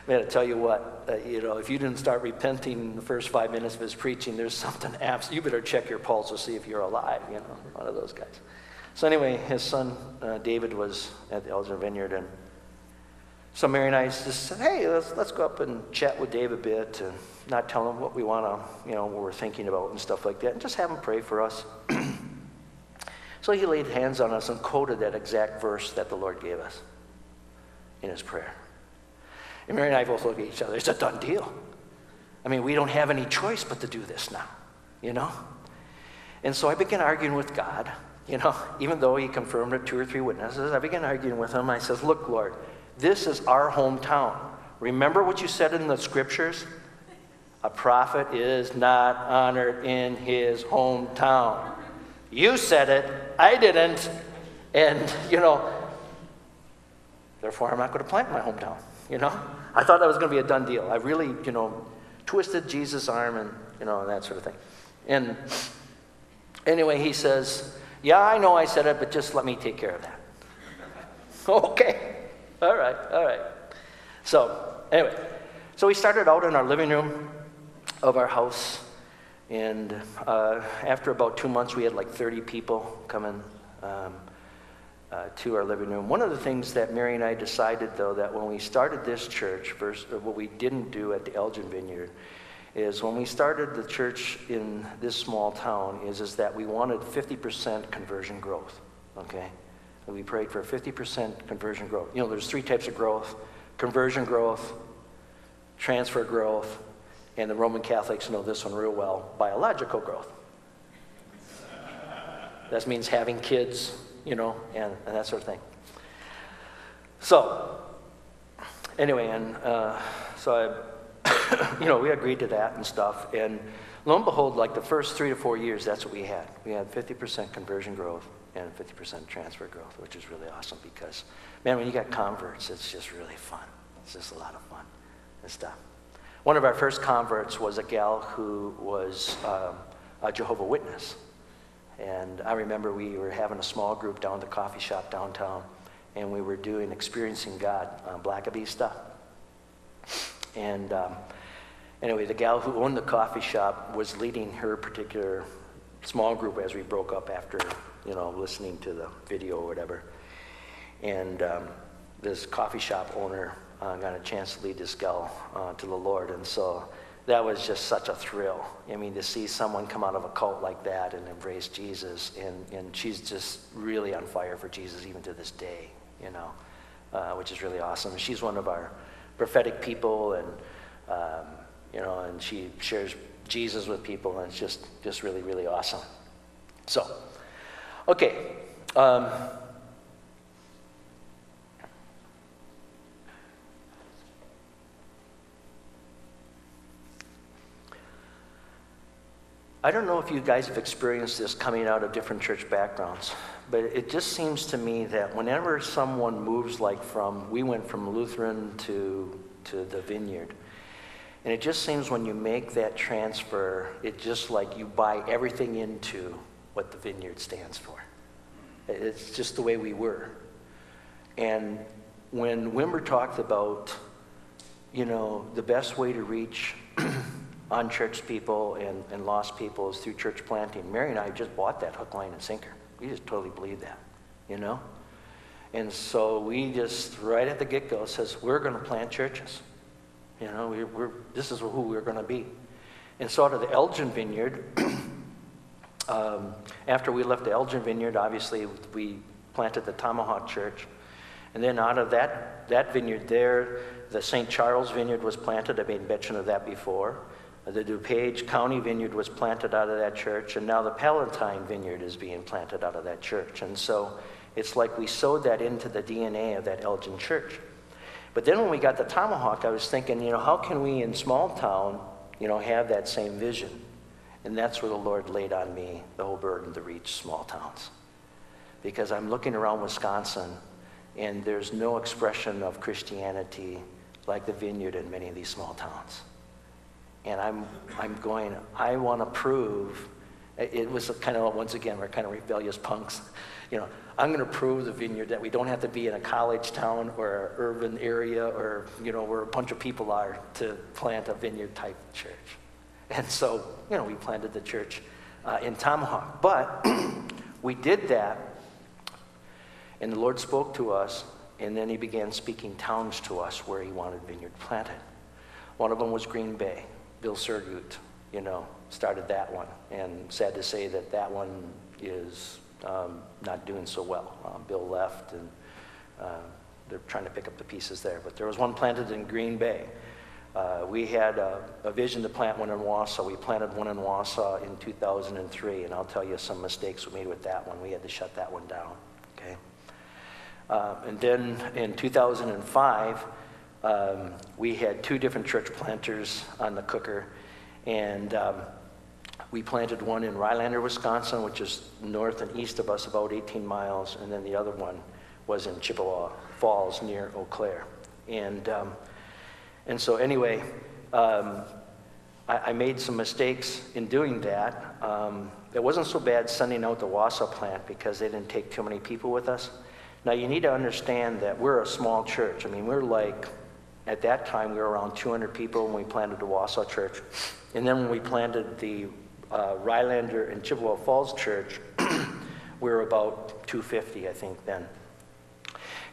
Man, I tell you what, if you didn't start repenting in the first 5 minutes of his preaching, there's something you better check your pulse to see if you're alive, one of those guys. So anyway, his son, David, was at the Elgin Vineyard, and so Mary and I just said, hey, let's go up and chat with Dave a bit, and not tell him what we want to, what we're thinking about and stuff like that, and just have him pray for us. So he laid hands on us and quoted that exact verse that the Lord gave us in his prayer. And Mary and I both look at each other. It's a done deal. I mean, we don't have any choice but to do this now, And so I began arguing with God, even though he confirmed it 2 or 3 witnesses. I began arguing with him. I says, look, Lord, this is our hometown. Remember what you said in the scriptures? A prophet is not honored in his hometown. You said it. I didn't. And, therefore I'm not going to plant in my hometown, I thought that was going to be a done deal. I really, twisted Jesus' arm and, that sort of thing. And anyway, he says, yeah, I know I said it, but just let me take care of that. Okay. All right. So anyway, so we started out in our living room of our house. And after about 2 months, we had like 30 people coming to our living room. One of the things that Mary and I decided, though, that when we started this church, what we didn't do at the Elgin Vineyard, is when we started the church in this small town, is that we wanted 50% conversion growth, okay? And we prayed for 50% conversion growth. There's 3 types of growth: conversion growth, transfer growth, and the Roman Catholics know this one real well, biological growth. That means having kids, and that sort of thing. So, anyway, and so we agreed to that and stuff, and lo and behold, like the first 3 to 4 years, that's what we had. We had 50% conversion growth and 50% transfer growth, which is really awesome because, man, when you got converts, it's just really fun. It's just a lot of fun and stuff. One of our first converts was a gal who was a Jehovah's Witness. And I remember we were having a small group down at the coffee shop downtown, and we were doing Experiencing God on Blackaby stuff. And anyway, the gal who owned the coffee shop was leading her particular small group as we broke up after, listening to the video or whatever. And this coffee shop owner got a chance to lead this gal to the Lord. And so that was just such a thrill. I mean, to see someone come out of a cult like that and embrace Jesus. And she's just really on fire for Jesus even to this day, you know, which is really awesome. She's one of our prophetic people, and you know, and she shares Jesus with people, and it's just really, really awesome. So, okay. I don't know if you guys have experienced this coming out of different church backgrounds, but it just seems to me that whenever someone moves, like we went from Lutheran to the Vineyard, and it just seems when you make that transfer, it just like you buy everything into what the Vineyard stands for. It's just the way we were. And when Wimber talked about, you know, the best way to reach unchurched people and lost people is through church planting, Mary and I just bought that hook, line, and sinker. We just totally believe that, you know? And so we just, right at the get-go, says, we're going to plant churches. You know, this is who we're going to be. And so out of the Elgin Vineyard, after we left the Elgin Vineyard, obviously we planted the Tomahawk Church. And then out of that vineyard there, the St. Charles Vineyard was planted. I made mention of that before. The DuPage County Vineyard was planted out of that church, and now the Palatine Vineyard is being planted out of that church. And so it's like we sewed that into the DNA of that Elgin church. But then when we got the Tomahawk, I was thinking, you know, how can we in small town, you know, have that same vision? And that's where the Lord laid on me the whole burden to reach small towns. Because I'm looking around Wisconsin, and there's no expression of Christianity like the Vineyard in many of these small towns. And I'm going, I want to prove, it was kind of, once again, we're kind of rebellious punks. You know, I'm going to prove the Vineyard that we don't have to be in a college town or an urban area or, you know, where a bunch of people are to plant a Vineyard type church. And so, you know, we planted the church in Tomahawk. But we did that, and the Lord spoke to us, and then he began speaking towns to us where he wanted Vineyard planted. One of them was Green Bay. Bill Surgut, you know, started that one, and sad to say that one is not doing so well. Bill left, and they're trying to pick up the pieces there. But there was one planted in Green Bay. We had a vision to plant one in Wausau. We planted one in Wausau in 2003, and I'll tell you some mistakes we made with that one. We had to shut that one down, okay? And then in 2005, we had two different church planters on the cooker, and we planted one in Rylander, Wisconsin, which is north and east of us about 18 miles, and then the other one was in Chippewa Falls near Eau Claire. And so anyway, I made some mistakes in doing that. It wasn't so bad sending out the Wausau plant because they didn't take too many people with us. Now you need to understand that we're a small church. I mean, we're like, at that time, we were around 200 people when we planted the Wausau church. And then when we planted the Rylander and Chippewa Falls church, we were about 250, I think, then.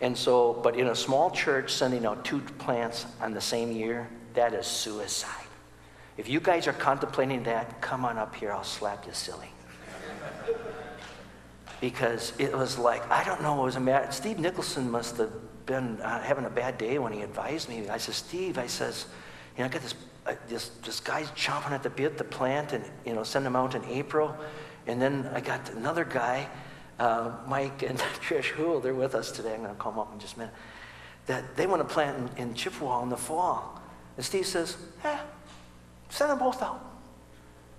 And so, but in a small church, sending out two plants on the same year, that is suicide. If you guys are contemplating that, come on up here, I'll slap you silly. Because it was like, I don't know what was a matter. Steve Nicholson must have been having a bad day when he advised me. I said, Steve, I says, you know, I got this guy's chomping at the bit to plant and, you know, send him out in April. And then I got another guy, Mike and Trish Hool, they're with us today. I'm going to call them up in just a minute. That they want to plant in Chippewa in the fall. And Steve says, send them both out.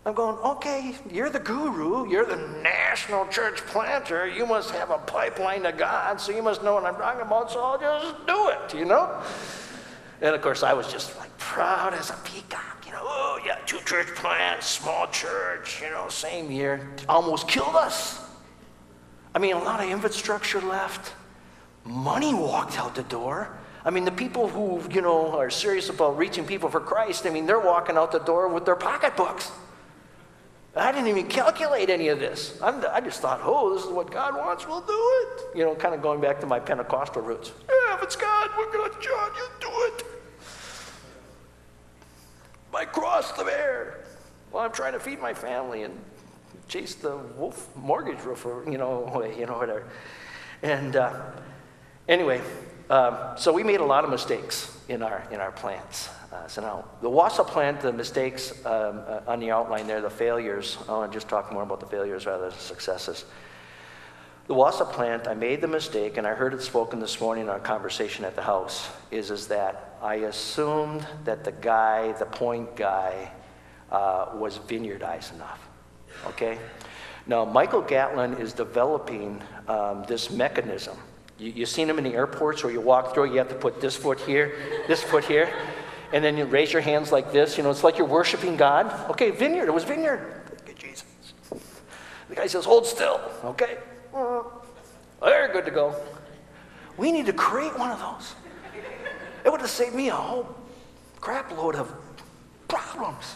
I'm going, okay, you're the guru. You're the national church planter. You must have a pipeline to God, so you must know what I'm talking about, so I'll just do it, you know? And, of course, I was just, like, proud as a peacock, you know. Oh, yeah, two church plants, small church, you know, same year. Almost killed us. I mean, a lot of infrastructure left. Money walked out the door. I mean, the people who, you know, are serious about reaching people for Christ, I mean, they're walking out the door with their pocketbooks. I didn't even calculate any of this. I just thought, oh, this is what God wants, we'll do it. You know, kind of going back to my Pentecostal roots. Yeah, if it's God, we're good, John, you do it. My cross to bear. Well, I'm trying to feed my family and chase the wolf mortgage roofer, you know, whatever. And Anyway, so we made a lot of mistakes in our plants. So now, the Wausau plant, the mistakes on the outline there, the failures, I want to just talk more about the failures rather than successes. The Wausau plant, I made the mistake, and I heard it spoken this morning in our conversation at the house, is that I assumed that the point guy, was vineyardized enough, okay? Now, Michael Gatlin is developing this mechanism. You've seen him in the airports where you walk through, you have to put this foot here, and then you raise your hands like this. It's like you're worshiping God. Okay, vineyard, it was vineyard. Thank you, Jesus. The guy says, hold still, okay? They're good to go. We need to create one of those. It would have saved me a whole crap load of problems,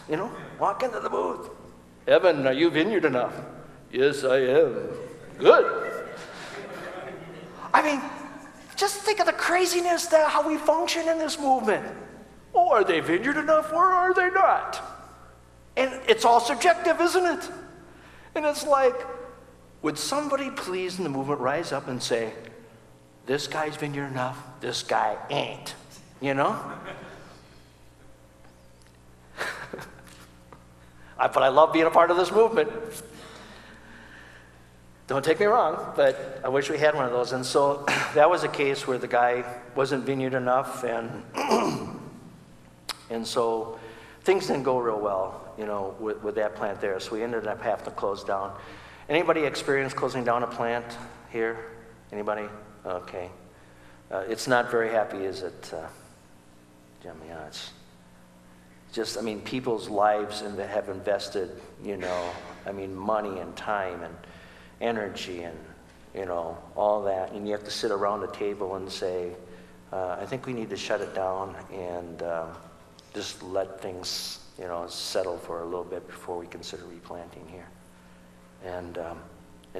Walk into the booth. Evan, are you vineyard enough? Yes, I am. Good. I mean, just think of the craziness that how we function in this movement. Oh, are they vineyard enough or are they not? And it's all subjective, isn't it? And it's like, would somebody please in the movement rise up and say, this guy's vineyard enough, this guy ain't, But I love being a part of this movement. Don't take me wrong, but I wish we had one of those. And so that was a case where the guy wasn't vineyard enough, and so things didn't go real well, with that plant there. So we ended up having to close down. Anybody experienced closing down a plant here? Anybody? Okay. It's not very happy, is it, Jim? Yeah, it's just, people's lives and that have invested, money and time and energy and, all that. And you have to sit around a table and say, I think we need to shut it down and just let things, settle for a little bit before we consider replanting here. And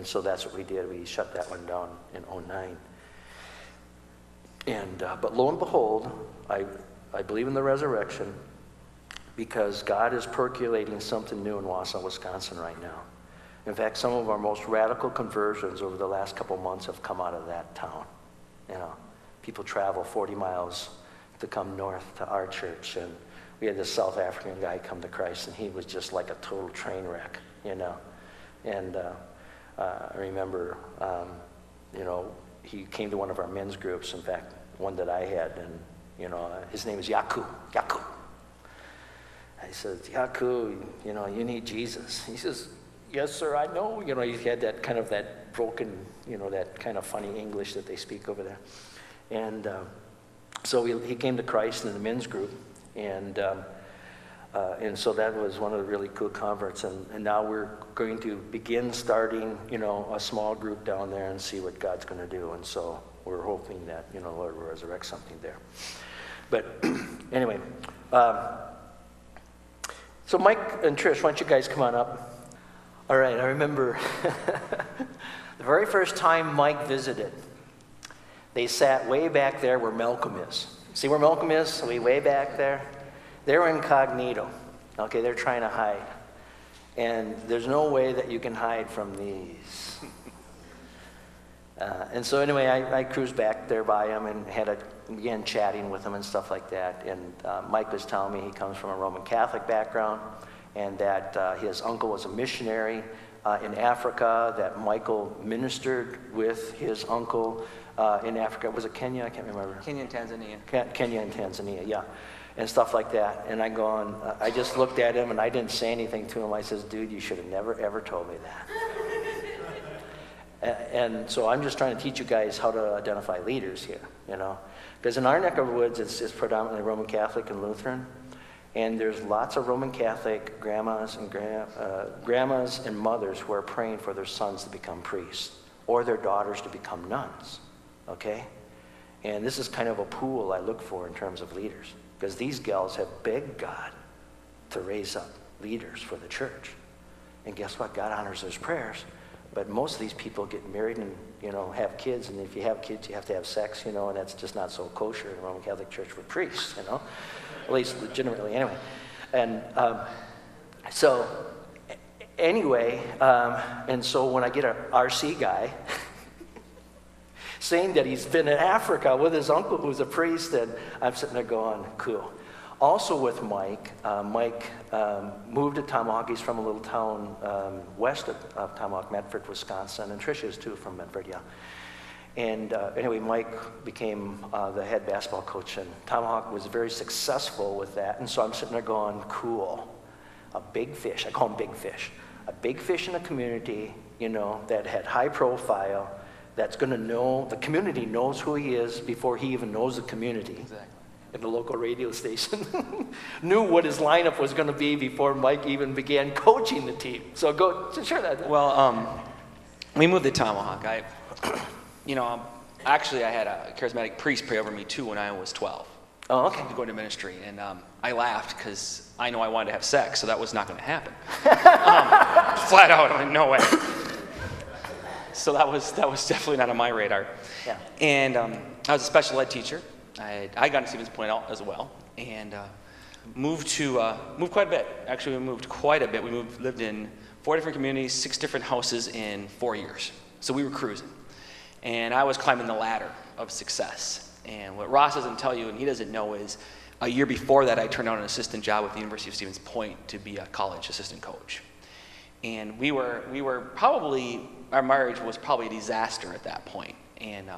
so that's what we did. We shut that one down in 2009. But lo and behold, I believe in the resurrection because God is percolating something new in Wausau, Wisconsin right now. In fact, some of our most radical conversions over the last couple months have come out of that town. People travel 40 miles to come north to our church, and we had this South African guy come to Christ, and he was just like a total train wreck, And I remember, he came to one of our men's groups, in fact, one that I had, and, his name is Yaku. I said, Yaku, you need Jesus. He says, yes, sir, I know. He had that kind of that broken, that kind of funny English that they speak over there. And so he came to Christ in the men's group, and so that was one of the really cool converts. And now we're going to begin starting, a small group down there and see what God's going to do. And so we're hoping that, the Lord will resurrect something there. But anyway, so Mike and Trish, why don't you guys come on up? All right, I remember the very first time Mike visited, they sat way back there where Malcolm is. See where Malcolm is? Way back there? They're incognito. Okay, they're trying to hide. And there's no way that you can hide from these. And so anyway, I cruised back there by him and began chatting with him and stuff like that. And Mike was telling me he comes from a Roman Catholic background and that his uncle was a missionary in Africa, that Michael ministered with his uncle in Africa. Was it Kenya? I can't remember. Kenya and Tanzania. Kenya and Tanzania, yeah. And stuff like that. And I just looked at him and I didn't say anything to him. I says, dude, you should have never, ever told me that. And so I'm just trying to teach you guys how to identify leaders here, Because in our neck of the woods, it's predominantly Roman Catholic and Lutheran. And there's lots of Roman Catholic grandmas and mothers who are praying for their sons to become priests or their daughters to become nuns, okay? And this is kind of a pool I look for in terms of leaders, because these gals have begged God to raise up leaders for the church. And guess what? God honors those prayers. But most of these people get married and, have kids. And if you have kids, you have to have sex, and that's just not so kosher in the Roman Catholic Church for priests, At least legitimately, anyway. And so anyway, and so when I get an RC guy, saying that he's been in Africa with his uncle who's a priest, and I'm sitting there going, cool. Also with Mike, Mike moved to Tomahawk. He's from a little town west of Tomahawk, Medford, Wisconsin, and Tricia is too from Medford, yeah. And anyway, Mike became the head basketball coach, and Tomahawk was very successful with that. And so I'm sitting there going, cool, a big fish. I call him big fish. A big fish in a community, you know, that had high profile, that's going to know, the community knows who he is before he even knows the community. Exactly. And the local radio station knew what his lineup was going to be before Mike even began coaching the team. So go, share that. Well, we moved to Tomahawk. Actually, I had a charismatic priest pray over me too when I was 12. Oh, okay. To go into ministry, and I laughed because I know I wanted to have sex, so that was not going to happen. Flat out, I'm like, no way. So that was definitely not on my radar. Yeah. And I was a special ed teacher. I got to Stevens Point out as well, and moved quite a bit. Actually, we moved quite a bit. We lived in 4 different communities, 6 different houses in 4 years. So we were cruising, and I was climbing the ladder of success. And what Ross doesn't tell you, and he doesn't know, is a year before that, I turned down an assistant job with the University of Stevens Point to be a college assistant coach. And we were probably, our marriage was probably a disaster at that point. And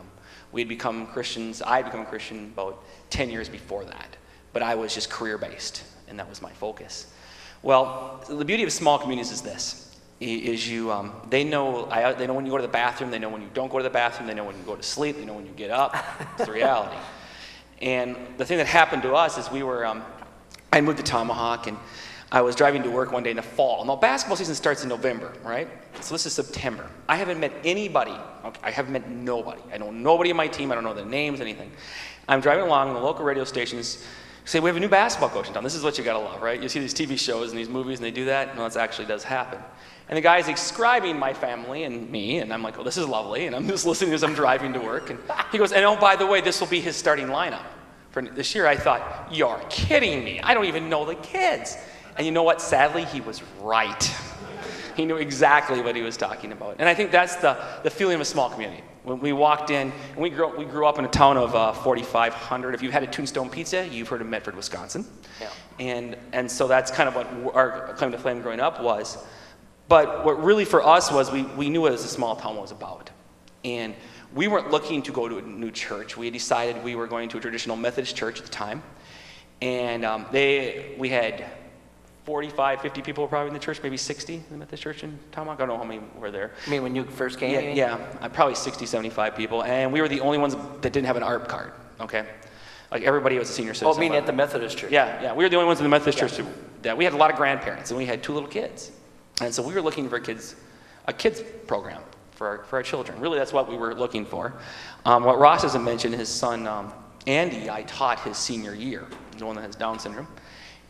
we'd become Christians. I'd become a Christian about 10 years before that. But I was just career-based, and that was my focus. Well, the beauty of small communities is this, is they know when you go to the bathroom, they know when you don't go to the bathroom, they know when you go to sleep, they know when you get up. It's the reality. And the thing that happened to us is I moved to Tomahawk, and I was driving to work one day in the fall. Now, basketball season starts in November, right? So this is September. I haven't met anybody. Okay, I have met nobody. I know nobody on my team. I don't know their names, anything. I'm driving along, and the local radio stations say, we have a new basketball coach in town. This is what you gotta love, right? You see these TV shows and these movies, and they do that. No, it actually does happen. And the guy's describing my family and me, and I'm like, oh, this is lovely. And I'm just listening as I'm driving to work. And he goes, and oh, by the way, this will be his starting lineup for this year. I thought, you're kidding me. I don't even know the kids. And you know what? Sadly, he was right. He knew exactly what he was talking about. And I think that's the feeling of a small community. When we walked in, and we grew up in a town of 4,500. If you've had a Tombstone Pizza, you've heard of Medford, Wisconsin. Yeah. And so that's kind of what our claim to fame growing up was. But what really for us was we knew what a small town was about. And we weren't looking to go to a new church. We had decided we were going to a traditional Methodist church at the time. And we had 45, 50 people probably in the church, maybe 60 in the Methodist church in Tomahawk. I don't know how many were there. I mean, when you first came? Yeah, probably 60, 75 people. And we were the only ones that didn't have an ARP card, okay? Like everybody was a senior citizen. Oh, meaning at the Methodist church? Yeah. We were the only ones in the Methodist church that we had a lot of grandparents, and we had 2 little kids. And so we were looking for a kids program for our children. Really, that's what we were looking for. What Ross hasn't mentioned, his son Andy, I taught his senior year, the one that has Down syndrome.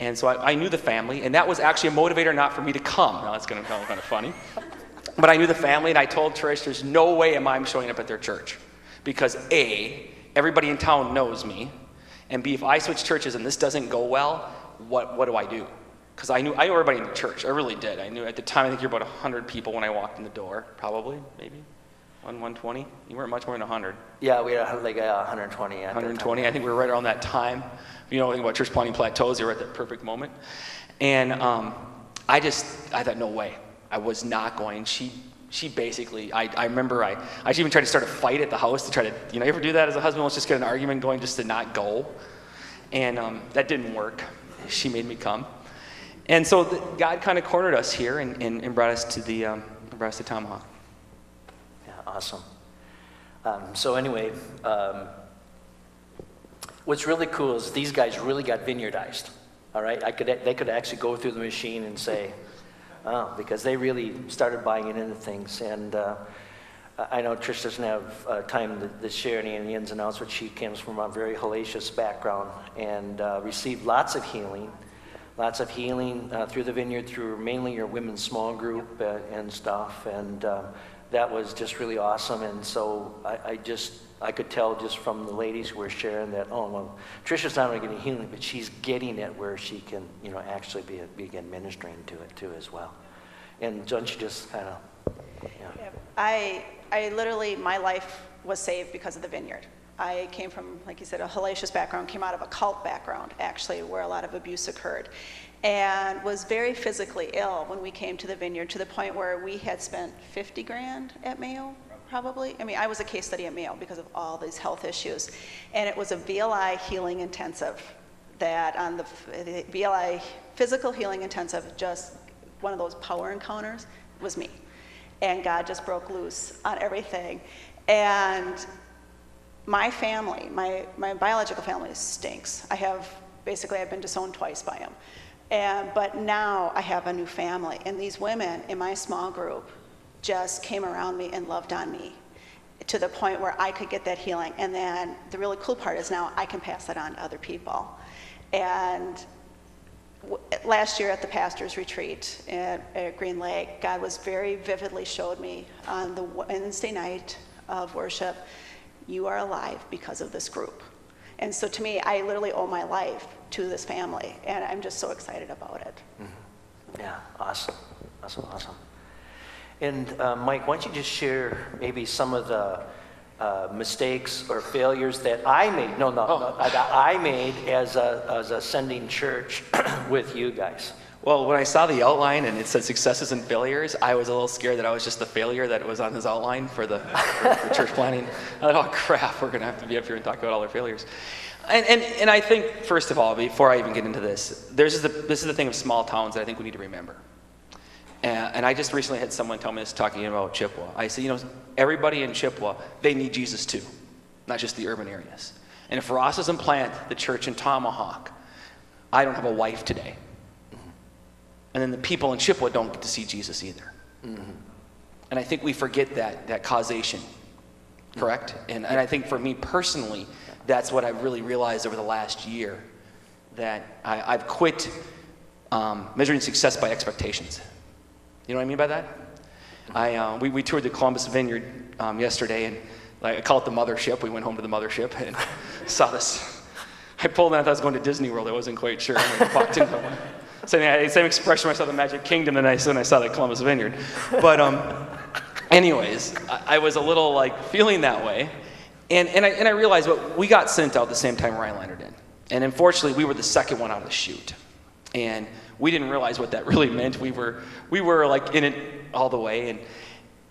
And so I knew the family, and that was actually a motivator not for me to come. Now that's going to sound kind of funny. But I knew the family, and I told Trish, there's no way am I showing up at their church. Because A, everybody in town knows me, and B, if I switch churches and this doesn't go well, what do I do? Because I knew everybody in the church. I really did. I knew at the time, I think you were about 100 people when I walked in the door, probably, maybe. 120? You weren't much more than 100. Yeah, we had like 120. 120. I think we were right around that time. If you know anything about church planting plateaus, you were at that perfect moment. And I thought, no way. I was not going. She basically, I remember I even tried to start a fight at the house to try to, you ever do that as a husband? Let's just get an argument going just to not go. And that didn't work. She made me come. And so God kind of cornered us here and brought us to Tomahawk. Awesome. So anyway, what's really cool is these guys really got vineyardized. All right, they could actually go through the machine and say, oh, because they really started buying into things. And I know Trish doesn't have time to share any of the ins and outs, but she comes from a very hellacious background and received lots of healing through the vineyard, through mainly your women's small group and stuff. And that was just really awesome. And so I could tell just from the ladies who were sharing that, oh, well, Trisha's not only getting healing, but she's getting it where she can, actually begin ministering to it too as well. And don't you just kind of, I literally, my life was saved because of the Vineyard. I came from, like you said, a hellacious background, came out of a cult background, actually, where a lot of abuse occurred, and was very physically ill when we came to the Vineyard, to the point where we had spent 50 grand at Mayo, probably. I mean, I was a case study at Mayo because of all these health issues, and it was a VLI healing intensive, that on the VLI physical healing intensive, just one of those power encounters, was me. And God just broke loose on everything. And my family, my biological family stinks. I've been disowned twice by him. But now I have a new family, and these women in my small group just came around me and loved on me to the point where I could get that healing. And then the really cool part is now I can pass that on to other people. And last year at the pastor's retreat at Green Lake, God was very vividly showed me on the Wednesday night of worship, you are alive because of this group. And so to me, I literally owe my life to this family, and I'm just so excited about it. Mm-hmm. Yeah, awesome. And Mike, why don't you just share maybe some of the mistakes or failures that I made, that I made as a sending church with you guys. Well, when I saw the outline and it said successes and failures, I was a little scared that I was just the failure that was on his outline for church planning. I thought, oh crap, we're gonna have to be up here and talk about all our failures. And I think, first of all, before I even get into this, this is the thing of small towns that I think we need to remember. And I just recently had someone tell me this talking about Chippewa. I said, everybody in Chippewa, they need Jesus too, not just the urban areas. And if Ross doesn't plant the church in Tomahawk, I don't have a wife today. And then the people in Chippewa don't get to see Jesus either. Mm-hmm. And I think we forget that causation, correct? And I think for me personally, that's what I've really realized over the last year, that I've quit measuring success by expectations. You know what I mean by that? We toured the Columbus Vineyard yesterday, and I call it the mothership. We went home to the mothership and saw this. I pulled in, I thought I was going to Disney World. I wasn't quite sure. I walked into one. Same expression when I saw the Magic Kingdom than I saw the Columbus Vineyard. But anyways, I was a little feeling that way. And I realized we got sent out the same time Rhinelander did. And unfortunately, we were the second one out of the chute. And we didn't realize what that really meant. We were in it all the way.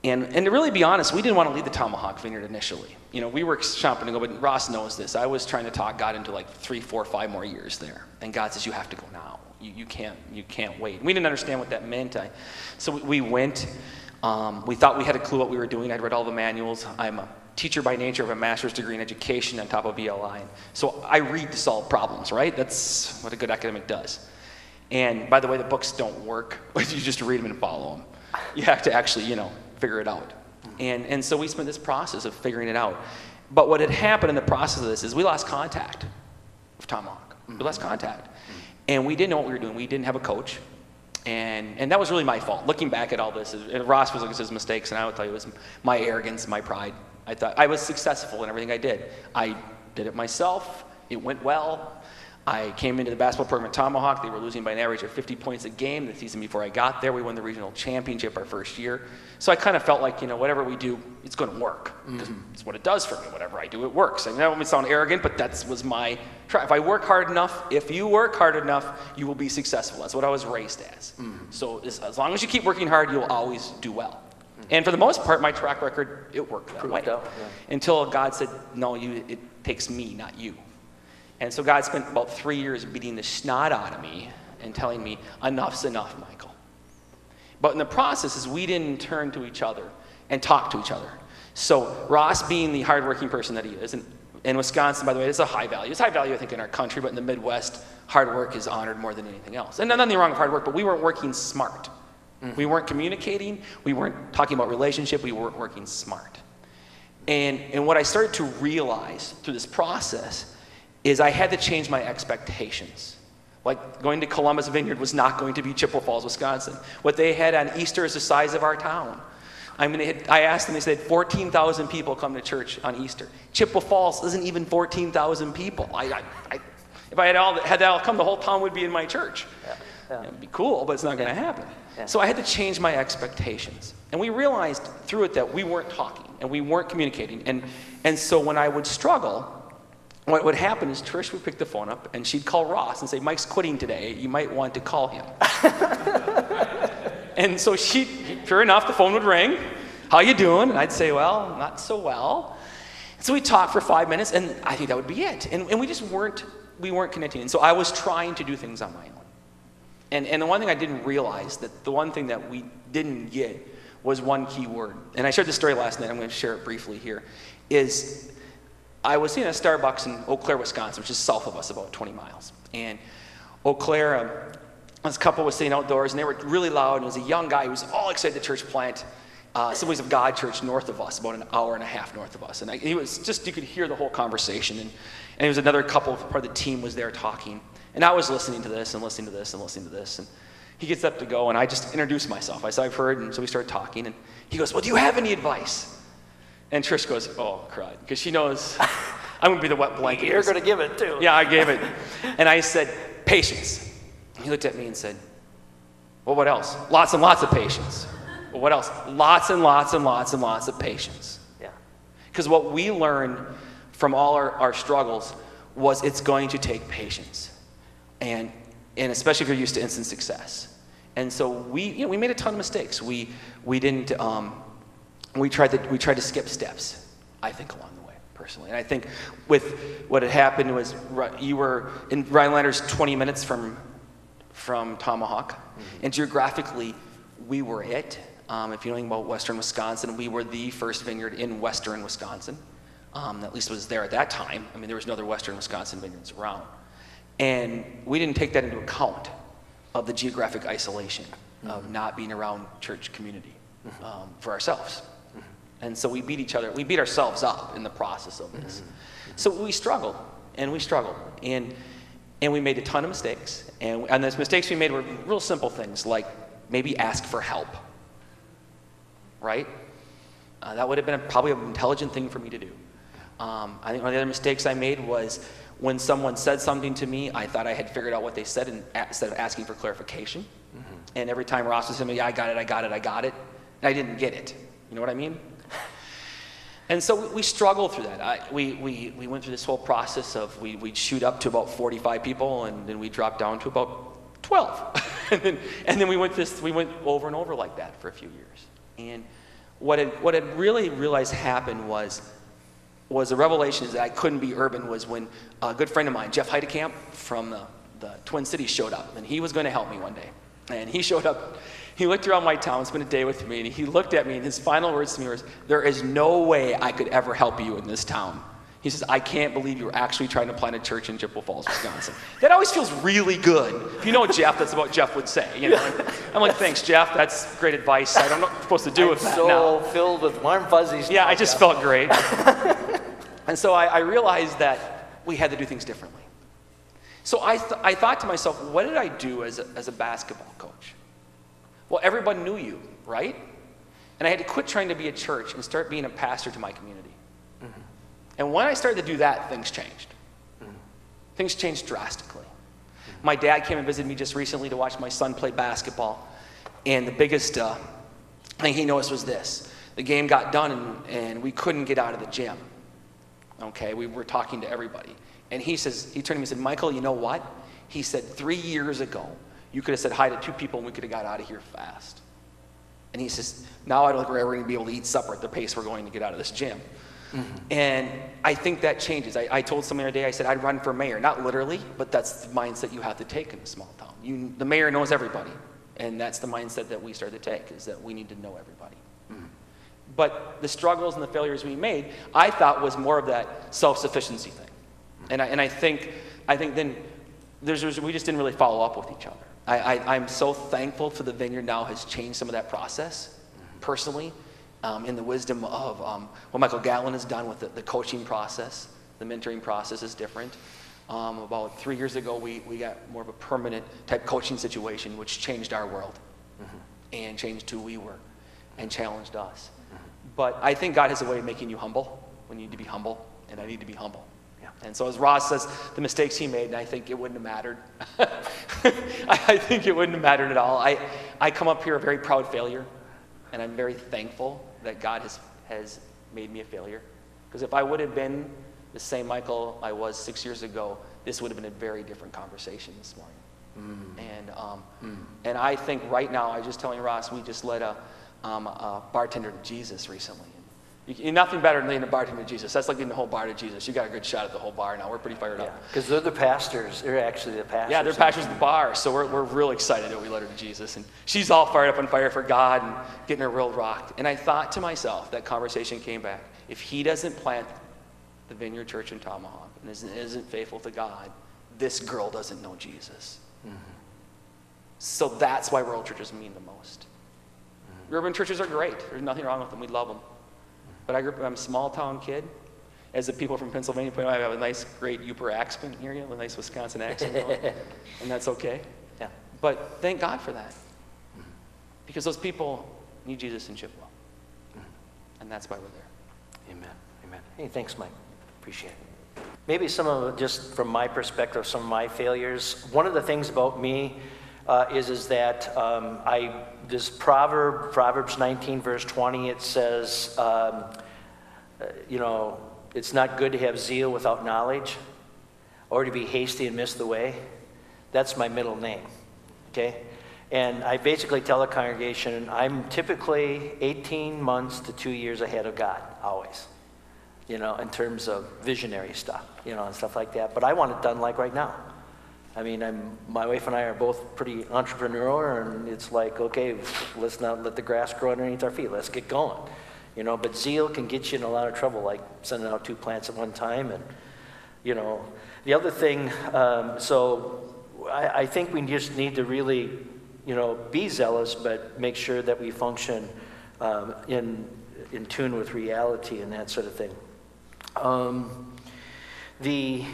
And to really be honest, we didn't want to lead the Tomahawk Vineyard initially. We were chomping to go, but Ross knows this. I was trying to talk God into 3, 4, 5 more years there. And God says, you have to go now. You can't wait. We didn't understand what that meant. So we went. We thought we had a clue what we were doing. I'd read all the manuals. I'm a teacher by nature of a master's degree in education on top of VLI. So I read to solve problems, right? That's what a good academic does. And by the way, the books don't work. You just read them and follow them. You have to actually, figure it out. And so we spent this process of figuring it out. But what had happened in the process of this is we lost contact with Tomahawk. We lost contact. And we didn't know what we were doing. We didn't have a coach. And that was really my fault. Looking back at all this, and Ross was looking at his mistakes, and I would tell you it was my arrogance, my pride. I thought I was successful in everything I did. I did it myself. It went well. I came into the basketball program at Tomahawk. They were losing by an average of 50 points a game. The season before I got there, we won the regional championship our first year. So I kind of felt like, whatever we do, it's going to work. Because it's what it does for me. Whatever I do, it works. I mean, that won't sound arrogant, but that was my try. If you work hard enough, you will be successful. That's what I was raised as. So as long as you keep working hard, you'll always do well. And for the most part, my track record, it worked that way. Until God said, no, it takes me, not you. And so God spent about 3 years beating the snot out of me and telling me, enough's enough, Michael. But in the process is we didn't turn to each other and talk to each other. So Ross, being the hardworking person that he is, and in Wisconsin, by the way, it's a high value. It's high value, I think, in our country, but in the Midwest, hard work is honored more than anything else. And nothing wrong with hard work, but we weren't working smart. We weren't communicating. We weren't talking about relationship. We weren't working smart. And what I started to realize through this process is I had to change my expectations. Like going to Columbus Vineyard was not going to be Chippewa Falls, Wisconsin. What they had on Easter is the size of our town. I asked them, they said 14,000 people come to church on Easter. Chippewa Falls isn't even 14,000 people. If I had that all come, the whole town would be in my church. Yeah. It'd be cool, but it's not going to happen. Yeah. So I had to change my expectations. And we realized through it that we weren't talking and we weren't communicating. And so when I would struggle, what would happen is Trish would pick the phone up and she'd call Ross and say, Mike's quitting today. You might want to call him. And so sure enough, the phone would ring. How you doing? And I'd say, well, not so well. So we'd talk for 5 minutes, and I think that would be it. And we just weren't connecting. And so I was trying to do things on my own. And the one thing I didn't realize, that the one thing that we didn't get was one key word. And I shared this story last night. I'm going to share it briefly here. Is I was sitting at a Starbucks in Eau Claire, Wisconsin, which is south of us, about 20 miles. And Eau Claire, this couple was sitting outdoors, and they were really loud. And it was a young guy who was all excited to church plant. Assemblies of God Church north of us, about an hour and a half north of us. And he was just, you could hear the whole conversation. And there was another couple, part of the team was there talking. And I was listening to this and listening to this and listening to this. And he gets up to go, and I just introduced myself. I said, I've heard, and so we started talking. And he goes, well, do you have any advice? And Trish goes, oh, crud, because she knows I'm going to be the wet blanket. You're going to give it, too. Yeah, I gave it. And I said, patience. He looked at me and said, well, what else? Lots and lots of patience. Well, what else? Lots and lots and lots and lots of patience. Yeah. Because what we learned from all our struggles was it's going to take patience. And especially if you're used to instant success. And so we made a ton of mistakes. We tried to skip steps, I think, along the way, personally. And I think with what had happened was you were in Rhinelander's 20 minutes from Tomahawk. Mm-hmm. And geographically, we were it. If you know anything about western Wisconsin, we were the first vineyard in western Wisconsin. At least was there at that time. I mean, there was no other western Wisconsin vineyards around. And we didn't take that into account of the geographic isolation of not being around church community for ourselves. And so we beat ourselves up in the process of this. So we struggled, and we made a ton of mistakes. And those mistakes we made were real simple things, like maybe ask for help, right? That would have been probably an intelligent thing for me to do. I think one of the other mistakes I made was when someone said something to me, I thought I had figured out what they said instead of asking for clarification. Mm-hmm. And every time Ross was saying, yeah, I got it, and I didn't get it. You know what I mean? And so we struggled through that. We went through this whole process of we'd shoot up to about 45 people, and then we dropped down to about 12. and then we went over and over like that for a few years. And what had really realized happened was a revelation is that I couldn't be urban was when a good friend of mine, Jeff Heidekamp from the Twin Cities, showed up. And he was going to help me one day. And he showed up. He looked around my town, spent a day with me, and he looked at me, and his final words to me was, there is no way I could ever help you in this town. He says, I can't believe you were actually trying to plant a church in Chippewa Falls, Wisconsin. That always feels really good. If you know Jeff, that's what Jeff would say. You know? I'm like, thanks, Jeff. That's great advice. I don't know what I'm supposed to do with that now. I'm so filled with warm fuzzies. Yeah, I just felt great. And so I realized that we had to do things differently. So I thought to myself, what did I do as a basketball coach? Well, everyone knew you, right? And I had to quit trying to be a church and start being a pastor to my community. Mm-hmm. And when I started to do that, things changed. Mm-hmm. Things changed drastically. Mm-hmm. My dad came and visited me just recently to watch my son play basketball. And the biggest thing he noticed was this. The game got done and we couldn't get out of the gym. Okay, we were talking to everybody. And he turned to me and said, Michael, you know what? He said, 3 years ago, you could have said hi to 2 people and we could have got out of here fast. And he says, now I don't think we're ever going to be able to eat supper at the pace we're going to get out of this gym. Mm-hmm. And I think that changes. I told someone the other day, I said, I'd run for mayor. Not literally, but that's the mindset you have to take in a small town. The mayor knows everybody. And that's the mindset that we started to take, is that we need to know everybody. Mm-hmm. But the struggles and the failures we made, I thought was more of that self-sufficiency thing. And I think then we just didn't really follow up with each other. I'm so thankful for the Vineyard now has changed some of that process, personally, in the wisdom of what Michael Gatlin has done with the coaching process. The mentoring process is different. About 3 years ago, we got more of a permanent type coaching situation, which changed our world and changed who we were and challenged us. But I think God has a way of making you humble when you need to be humble, and I need to be humble. Yeah. And so as Ross says, the mistakes he made, and I think it wouldn't have mattered. I think it wouldn't have mattered at all. I come up here a very proud failure, and I'm very thankful that God has made me a failure. Because if I would have been the same Michael I was 6 years ago, this would have been a very different conversation this morning. And I think right now, I was just telling Ross, we just led a bartender to Jesus recently. Nothing better than leading a bartender to Jesus. That's like leading the whole bar to Jesus. You got a good shot at the whole bar now. We're pretty fired up. Because they're the pastors. They're actually the pastors. Yeah, they're pastors of the bar. So we're real excited that we led her to Jesus. And she's all fired up on fire for God and getting her real rocked. And I thought to myself, that conversation came back. If he doesn't plant the Vineyard Church in Tomahawk and isn't faithful to God, this girl doesn't know Jesus. So that's why rural churches mean the most. Urban churches are great. There's nothing wrong with them. We love them. But I'm a small town kid. As the people from Pennsylvania point out, I have a nice, great Upper accent here, a nice Wisconsin accent going, and that's okay. Yeah. But thank God for that. Because those people need Jesus in Chippewa. And that's why we're there. Amen. Amen. Hey, thanks, Mike. Appreciate it. Maybe some of, just from my perspective, some of my failures. One of the things about me is that this Proverbs 19, verse 20, it says, it's not good to have zeal without knowledge or to be hasty and miss the way. That's my middle name, okay? And I basically tell the congregation, I'm typically 18 months to 2 years ahead of God, always, in terms of visionary stuff, and stuff like that. But I want it done like right now. I mean, my wife and I are both pretty entrepreneurial, and it's like, okay, let's not let the grass grow underneath our feet. Let's get going, But zeal can get you in a lot of trouble, like sending out 2 plants at one time, and the other thing. So I think we just need to really, be zealous, but make sure that we function in tune with reality and that sort of thing. The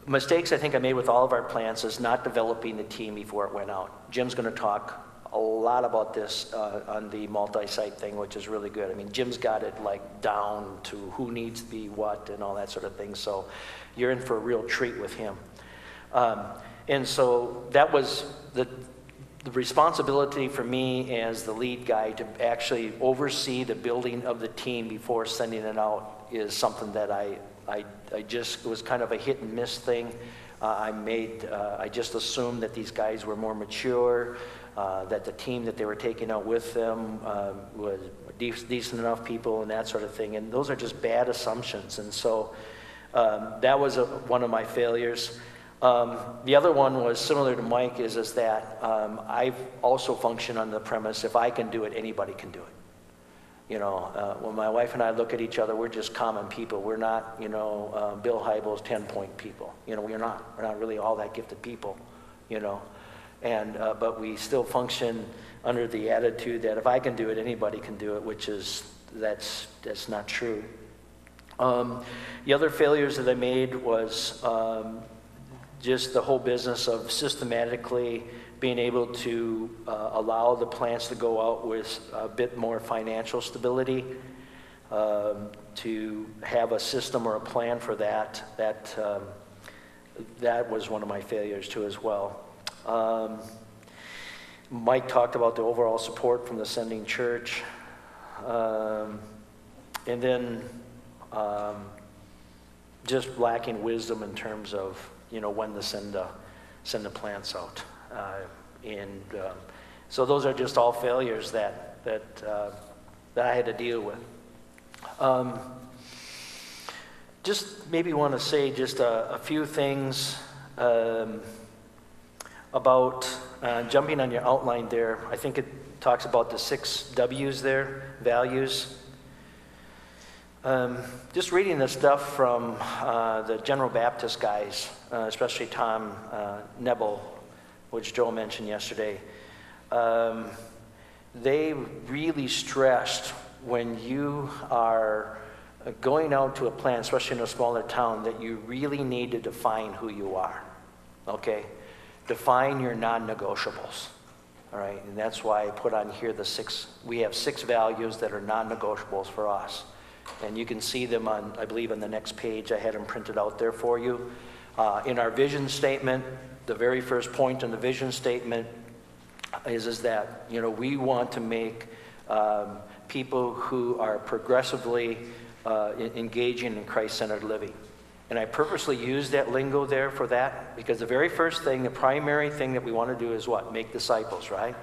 mistakes I think I made with all of our plants is not developing the team before it went out. Jim's going to talk a lot about this on the multi-site thing, which is really good. I mean, Jim's got it like down to who needs to be what and all that sort of thing. So you're in for a real treat with him. And so that was the responsibility for me as the lead guy to actually oversee the building of the team before sending it out is something that I just, it was kind of a hit and miss thing. I just assumed that these guys were more mature, that the team that they were taking out with them was decent enough people and that sort of thing. And those are just bad assumptions. And so that was one of my failures. The other one was similar to Mike is that I've also functioned on the premise, if I can do it, anybody can do it. When my wife and I look at each other, we're just common people. We're not, Bill Hybels 10-point people. We're not really all that gifted people, And, but we still function under the attitude that if I can do it, anybody can do it, which is, that's not true. The other failures that I made was just the whole business of systematically being able to allow the plants to go out with a bit more financial stability, to have a system or a plan for that. That was one of my failures too as well. Mike talked about the overall support from the sending church. And then just lacking wisdom in terms of, when to send the plants out. So those are just all failures that I had to deal with. Just maybe want to say just a few things about jumping on your outline there. I think it talks about the 6 W's there, values. Just reading this stuff from the General Baptist guys, especially Tom Nebel, which Joe mentioned yesterday, they really stressed when you are going out to a plant, especially in a smaller town, that you really need to define who you are, okay? Define your non-negotiables, all right? And that's why I put on here we have 6 values that are non-negotiables for us. And you can see them on, I believe, on the next page. I had them printed out there for you. In our vision statement, the very first point in the vision statement is that, you know, we want to make people who are progressively engaging in Christ-centered living. And I purposely use that lingo there for that, because the very first thing, the primary thing that we want to do is what? Make disciples, right?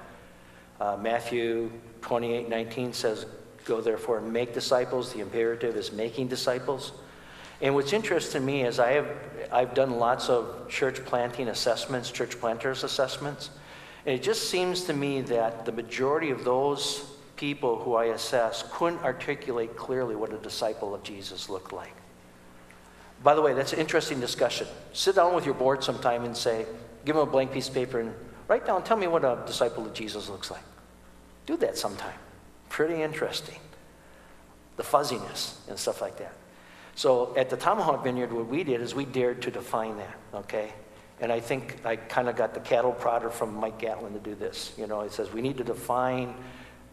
Matthew 28:19 says, go therefore and make disciples. The imperative is making disciples. And what's interesting to me is I've done lots of church planting assessments, church planters assessments, and it just seems to me that the majority of those people who I assess couldn't articulate clearly what a disciple of Jesus looked like. By the way, that's an interesting discussion. Sit down with your board sometime and say, give them a blank piece of paper and write down, tell me what a disciple of Jesus looks like. Do that sometime. Pretty interesting. The fuzziness and stuff like that. So at the Tomahawk Vineyard, what we did is we dared to define that, okay? And I think I kind of got the cattle prodder from Mike Gatlin to do this. You know, it says we need to define,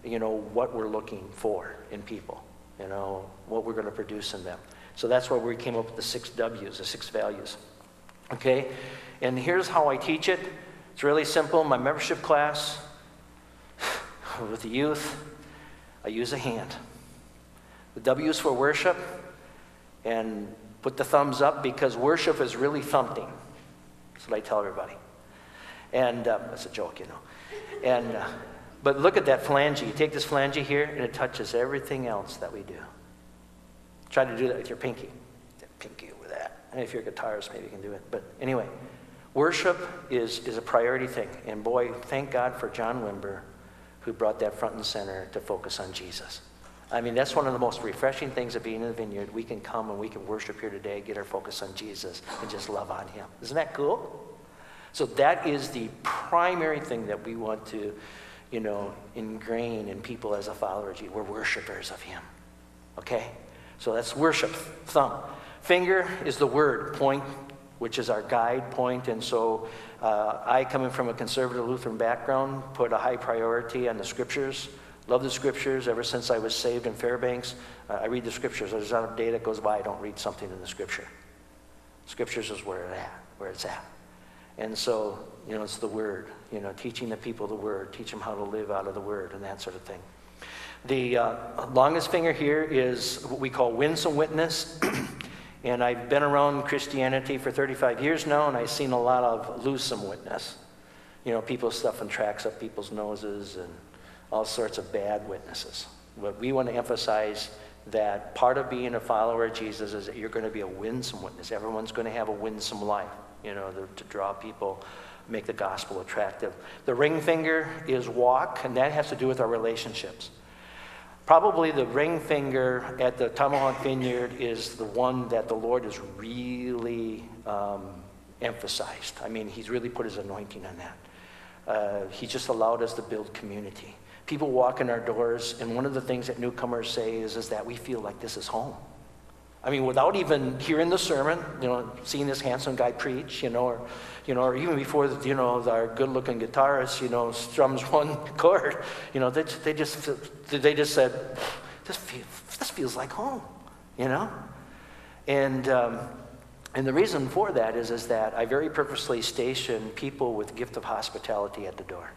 you know, what we're looking for in people, you know, what we're going to produce in them. So that's why we came up with the 6 W's, the 6 values, okay? And here's how I teach it. It's really simple. My membership class with the youth, I use a hand. The W is for worship, and put the thumbs up because worship is really thumping. That's what I tell everybody. And that's a joke, you know. And but look at that phalange. You take this phalange here, and it touches everything else that we do. Try to do that with your pinky. That pinky over that. And if you're a guitarist, maybe you can do it. But anyway, worship is a priority thing. And boy, thank God for John Wimber, who brought that front and center to focus on Jesus. I mean, that's one of the most refreshing things of being in the vineyard. We can come and we can worship here today, get our focus on Jesus, and just love on him. Isn't that cool? So that is the primary thing that we want to, you know, ingrain in people as a follower of Jesus. We're worshipers of him. Okay? So that's worship, thumb. Finger is the word, point, which is our guide point. And so I, coming from a conservative Lutheran background, put a high priority on the scriptures. Love the scriptures. Ever since I was saved in Fairbanks, I read the scriptures. There's not a day that goes by I don't read something in the scripture. Scriptures is where it's at. And so, you know, it's the word. You know, teaching the people the word, teach them how to live out of the word and that sort of thing. The longest finger here is what we call winsome witness. And I've been around Christianity for 35 years now, and I've seen a lot of loosome witness. You know, people stuffing tracts up people's noses and all sorts of bad witnesses. But we want to emphasize that part of being a follower of Jesus is that you're going to be a winsome witness. Everyone's going to have a winsome life, you know, to draw people, make the gospel attractive. The ring finger is walk, and that has to do with our relationships. Probably the ring finger at the Tomahawk Vineyard is the one that the Lord has really emphasized. I mean, he's really put his anointing on that. He just allowed us to build community. People walk in our doors, and one of the things that newcomers say is that we feel like this is home. I mean, without even hearing the sermon, you know, seeing this handsome guy preach, or even before, our good-looking guitarist, strums one chord, they just said, this feels like home, And the reason for that is that I very purposely station people with gift of hospitality at the door.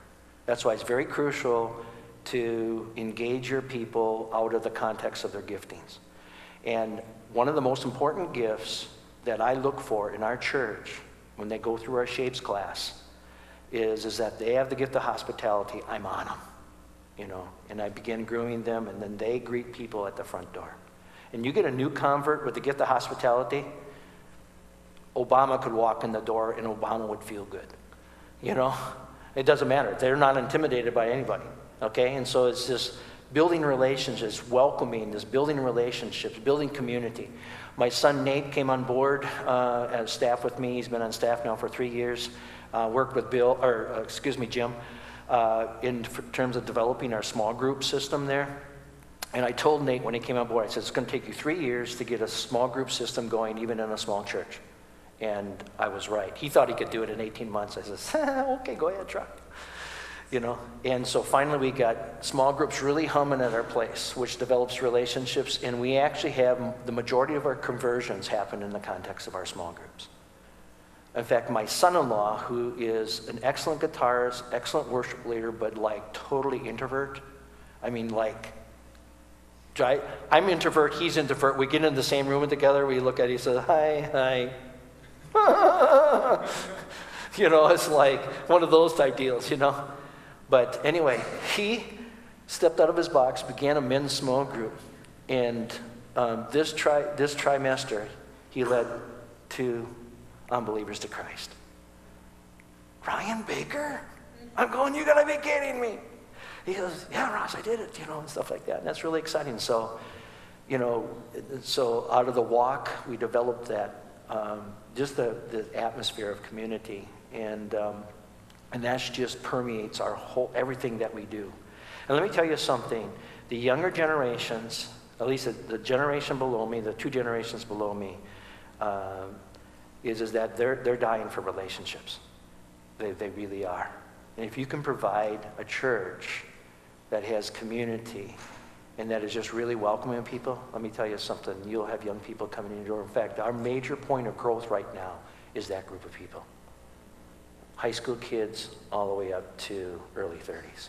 That's why it's very crucial to engage your people out of the context of their giftings. And one of the most important gifts that I look for in our church when they go through our shapes class is that they have the gift of hospitality. I'm on them, and I begin grooming them, and then they greet people at the front door. And you get a new convert with the gift of hospitality, Obama could walk in the door and Obama would feel good, It doesn't matter. They're not intimidated by anybody, okay? And so it's this building relationships, welcoming, this building relationships, building community. My son Nate came on board as staff with me. He's been on staff now for 3 years. Worked with Jim, in terms of developing our small group system there. And I told Nate when he came on board, I said, it's going to take you 3 years to get a small group system going, even in a small church. And I was right. He thought he could do it in 18 months. I said, okay, go ahead, try. You know, and so finally we got small groups really humming at our place, which develops relationships, and we actually have the majority of our conversions happen in the context of our small groups. In fact, my son-in-law, who is an excellent guitarist, excellent worship leader, but like totally introvert, I mean like, I'm introvert, he's introvert, we get in the same room together, we look at each other, hi, hi. You know, it's like one of those type deals, you know. But anyway, he stepped out of his box, began a men's small group, and this trimester, he led 2 unbelievers to Christ. Ryan Baker? I'm going, you gotta be kidding me. He goes, yeah, Ross, I did it, you know, and stuff like that. And that's really exciting. So, you know, so out of the walk, we developed that, just the atmosphere of community. And that just permeates our whole, everything that we do. And let me tell you something, the younger generations, at least the generation below me, the 2 generations below me, is that they're dying for relationships. They really are. And if you can provide a church that has community and that is just really welcoming people, let me tell you something, you'll have young people coming in your door. In fact, our major point of growth right now is that group of people. High school kids all the way up to early 30s.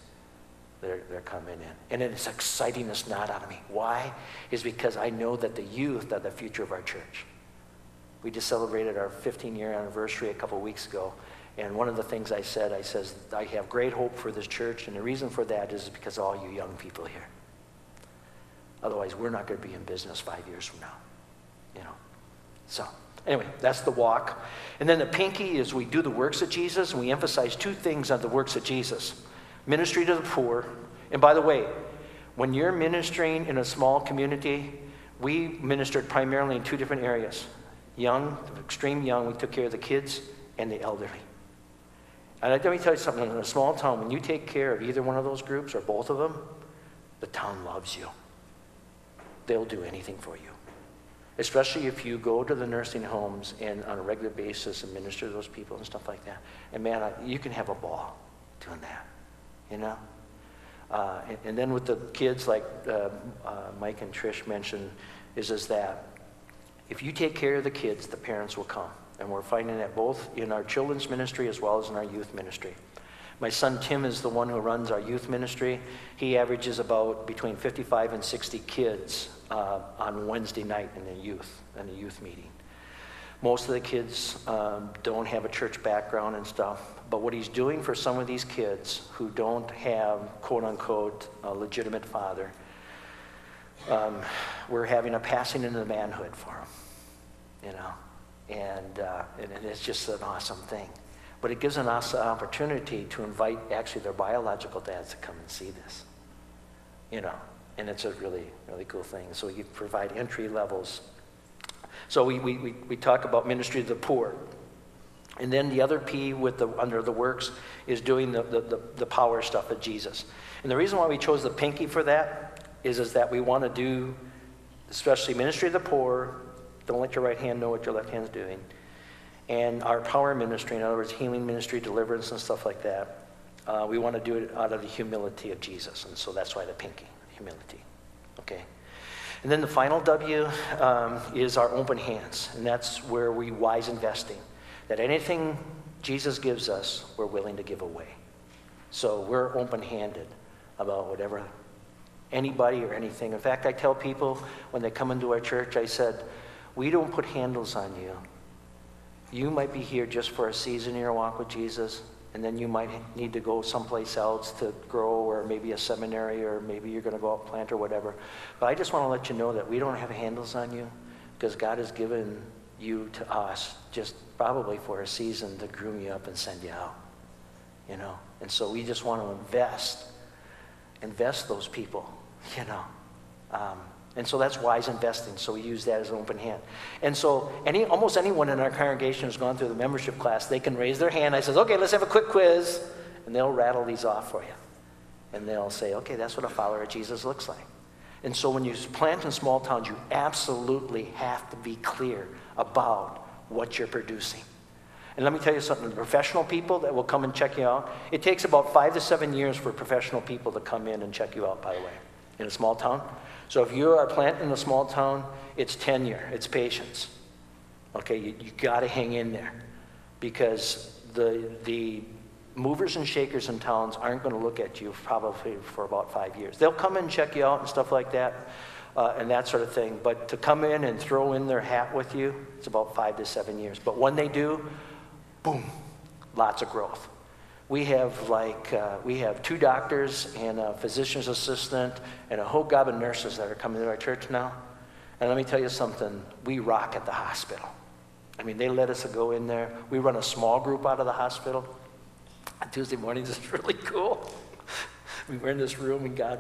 They're coming in. And it's exciting the snot out of me. Why? Is because I know that the youth are the future of our church. We just celebrated our 15-year anniversary a couple weeks ago. And one of the things I said, I have great hope for this church. And the reason for that is because of all you young people here. Otherwise, we're not going to be in business 5 years from now. You know. So anyway, that's the walk. And then the pinky is we do the works of Jesus, and we emphasize 2 things on the works of Jesus. Ministry to the poor. And by the way, when you're ministering in a small community, we ministered primarily in 2 different areas. Young, extreme young, we took care of the kids and the elderly. And let me tell you something, in a small town, when you take care of either one of those groups or both of them, the town loves you. They'll do anything for you. Especially if you go to the nursing homes and on a regular basis and minister to those people and stuff like that. And man, you can have a ball doing that, you know? And then with the kids, like Mike and Trish mentioned, is that if you take care of the kids, the parents will come. And we're finding that both in our children's ministry as well as in our youth ministry. My son Tim is the one who runs our youth ministry. He averages about between 55 and 60 kids on Wednesday night in a youth meeting. Most of the kids don't have a church background and stuff, but what he's doing for some of these kids who don't have, quote unquote, a legitimate father, we're having a passing into manhood for them, you know, and it's just an awesome thing. But it gives us an opportunity to invite actually their biological dads to come and see this, you know, and it's a really, really cool thing. So you provide entry levels. So we talk about ministry to the poor. And then the other P with under the works is doing the power stuff of Jesus. And the reason why we chose the pinky for that is that we want to do, especially ministry to the poor, don't let your right hand know what your left hand's doing, and our power ministry, in other words, healing ministry, deliverance, and stuff like that. We want to do it out of the humility of Jesus, and so that's why the pinky, humility, okay? And then the final W is our open hands, and that's where we wise investing. That anything Jesus gives us, we're willing to give away. So we're open-handed about whatever, anybody or anything. In fact, I tell people when they come into our church, I said, we don't put handles on you. You might be here just for a season in your walk with Jesus, and then you might need to go someplace else to grow, or maybe a seminary, or maybe you're going to go out and plant or whatever. But I just want to let you know that we don't have handles on you, because God has given you to us just probably for a season to groom you up and send you out, you know. And so we just want to invest those people, you know. And so that's wise investing. So we use that as an open hand. And so almost anyone in our congregation who's gone through the membership class, they can raise their hand. I says, okay, let's have a quick quiz. And they'll rattle these off for you. And they'll say, okay, that's what a follower of Jesus looks like. And so when you plant in small towns, you absolutely have to be clear about what you're producing. And let me tell you something, the professional people that will come and check you out, it takes about 5 to 7 years for professional people to come in and check you out, by the way, in a small town. So if you are planting in a small town, it's tenure, it's patience. Okay, you got to hang in there, because the movers and shakers in towns aren't going to look at you probably for about 5 years. They'll come and check you out and stuff like that, and that sort of thing. But to come in and throw in their hat with you, it's about 5 to 7 years. But when they do, boom, lots of growth. We have we have 2 doctors and a physician's assistant and a whole gob of nurses that are coming to our church now. And let me tell you something, we rock at the hospital. I mean, they let us go in there. We run a small group out of the hospital. On Tuesday mornings, it's really cool. We're in this room and God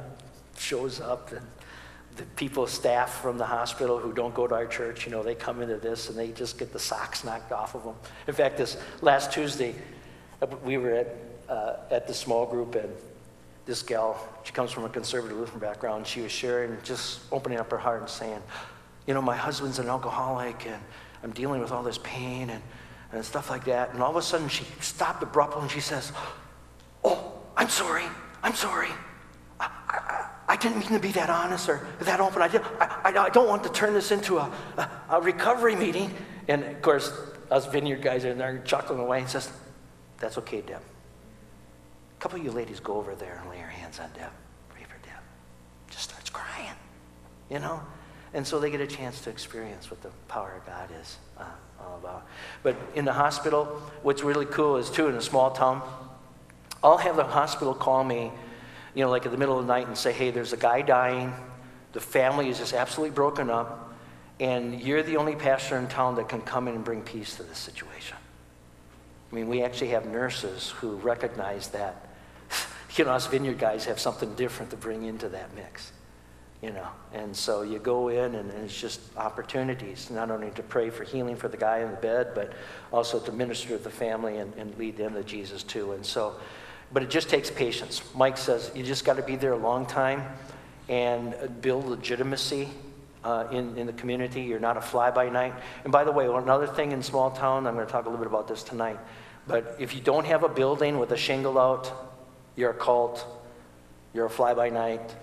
shows up, and the people, staff from the hospital who don't go to our church, you know, they come into this and they just get the socks knocked off of them. In fact, this last Tuesday, we were at the small group, and this gal, she comes from a conservative Lutheran background. She was sharing, just opening up her heart and saying, you know, my husband's an alcoholic, and I'm dealing with all this pain and stuff like that. And all of a sudden, she stopped abruptly and she says, oh, I'm sorry. I didn't mean to be that honest or that open. I don't want to turn this into a recovery meeting. And of course, us vineyard guys are in there chuckling away and says, that's okay, Deb. A couple of you ladies go over there and lay your hands on Deb. Pray for Deb. Just starts crying, you know? And so they get a chance to experience what the power of God is all about. But in the hospital, what's really cool is, too, in a small town, I'll have the hospital call me, you know, like in the middle of the night and say, hey, there's a guy dying. The family is just absolutely broken up. And you're the only pastor in town that can come in and bring peace to this situation. I mean, we actually have nurses who recognize that, you know, us vineyard guys have something different to bring into that mix, you know. And so you go in, and it's just opportunities, not only to pray for healing for the guy in the bed, but also to minister to the family and lead them to Jesus too. And so, but it just takes patience. Mike says you just got to be there a long time and build legitimacy in the community. You're not a fly-by-night. And by the way, another thing in small town, I'm going to talk a little bit about this tonight, but if you don't have a building with a shingle out, you're a cult, you're a fly-by-night,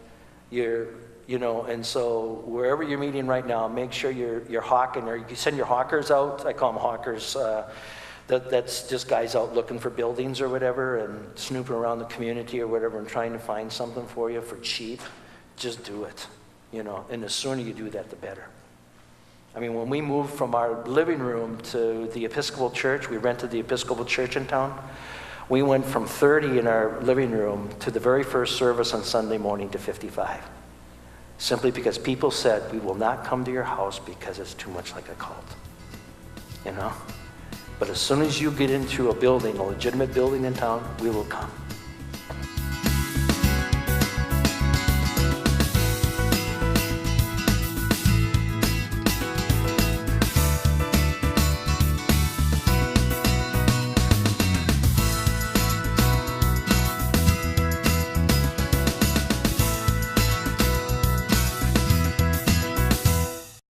you know, and so wherever you're meeting right now, make sure you're hawking, or you can send your hawkers out. I call them hawkers. That's just guys out looking for buildings or whatever and snooping around the community or whatever and trying to find something for you for cheap. Just do it, you know, and the sooner you do that, the better. I mean, when we moved from our living room to the Episcopal church, we rented the Episcopal church in town. We went from 30 in our living room to the very first service on Sunday morning to 55. Simply because people said, we will not come to your house because it's too much like a cult, you know? But as soon as you get into a building, a legitimate building in town, we will come.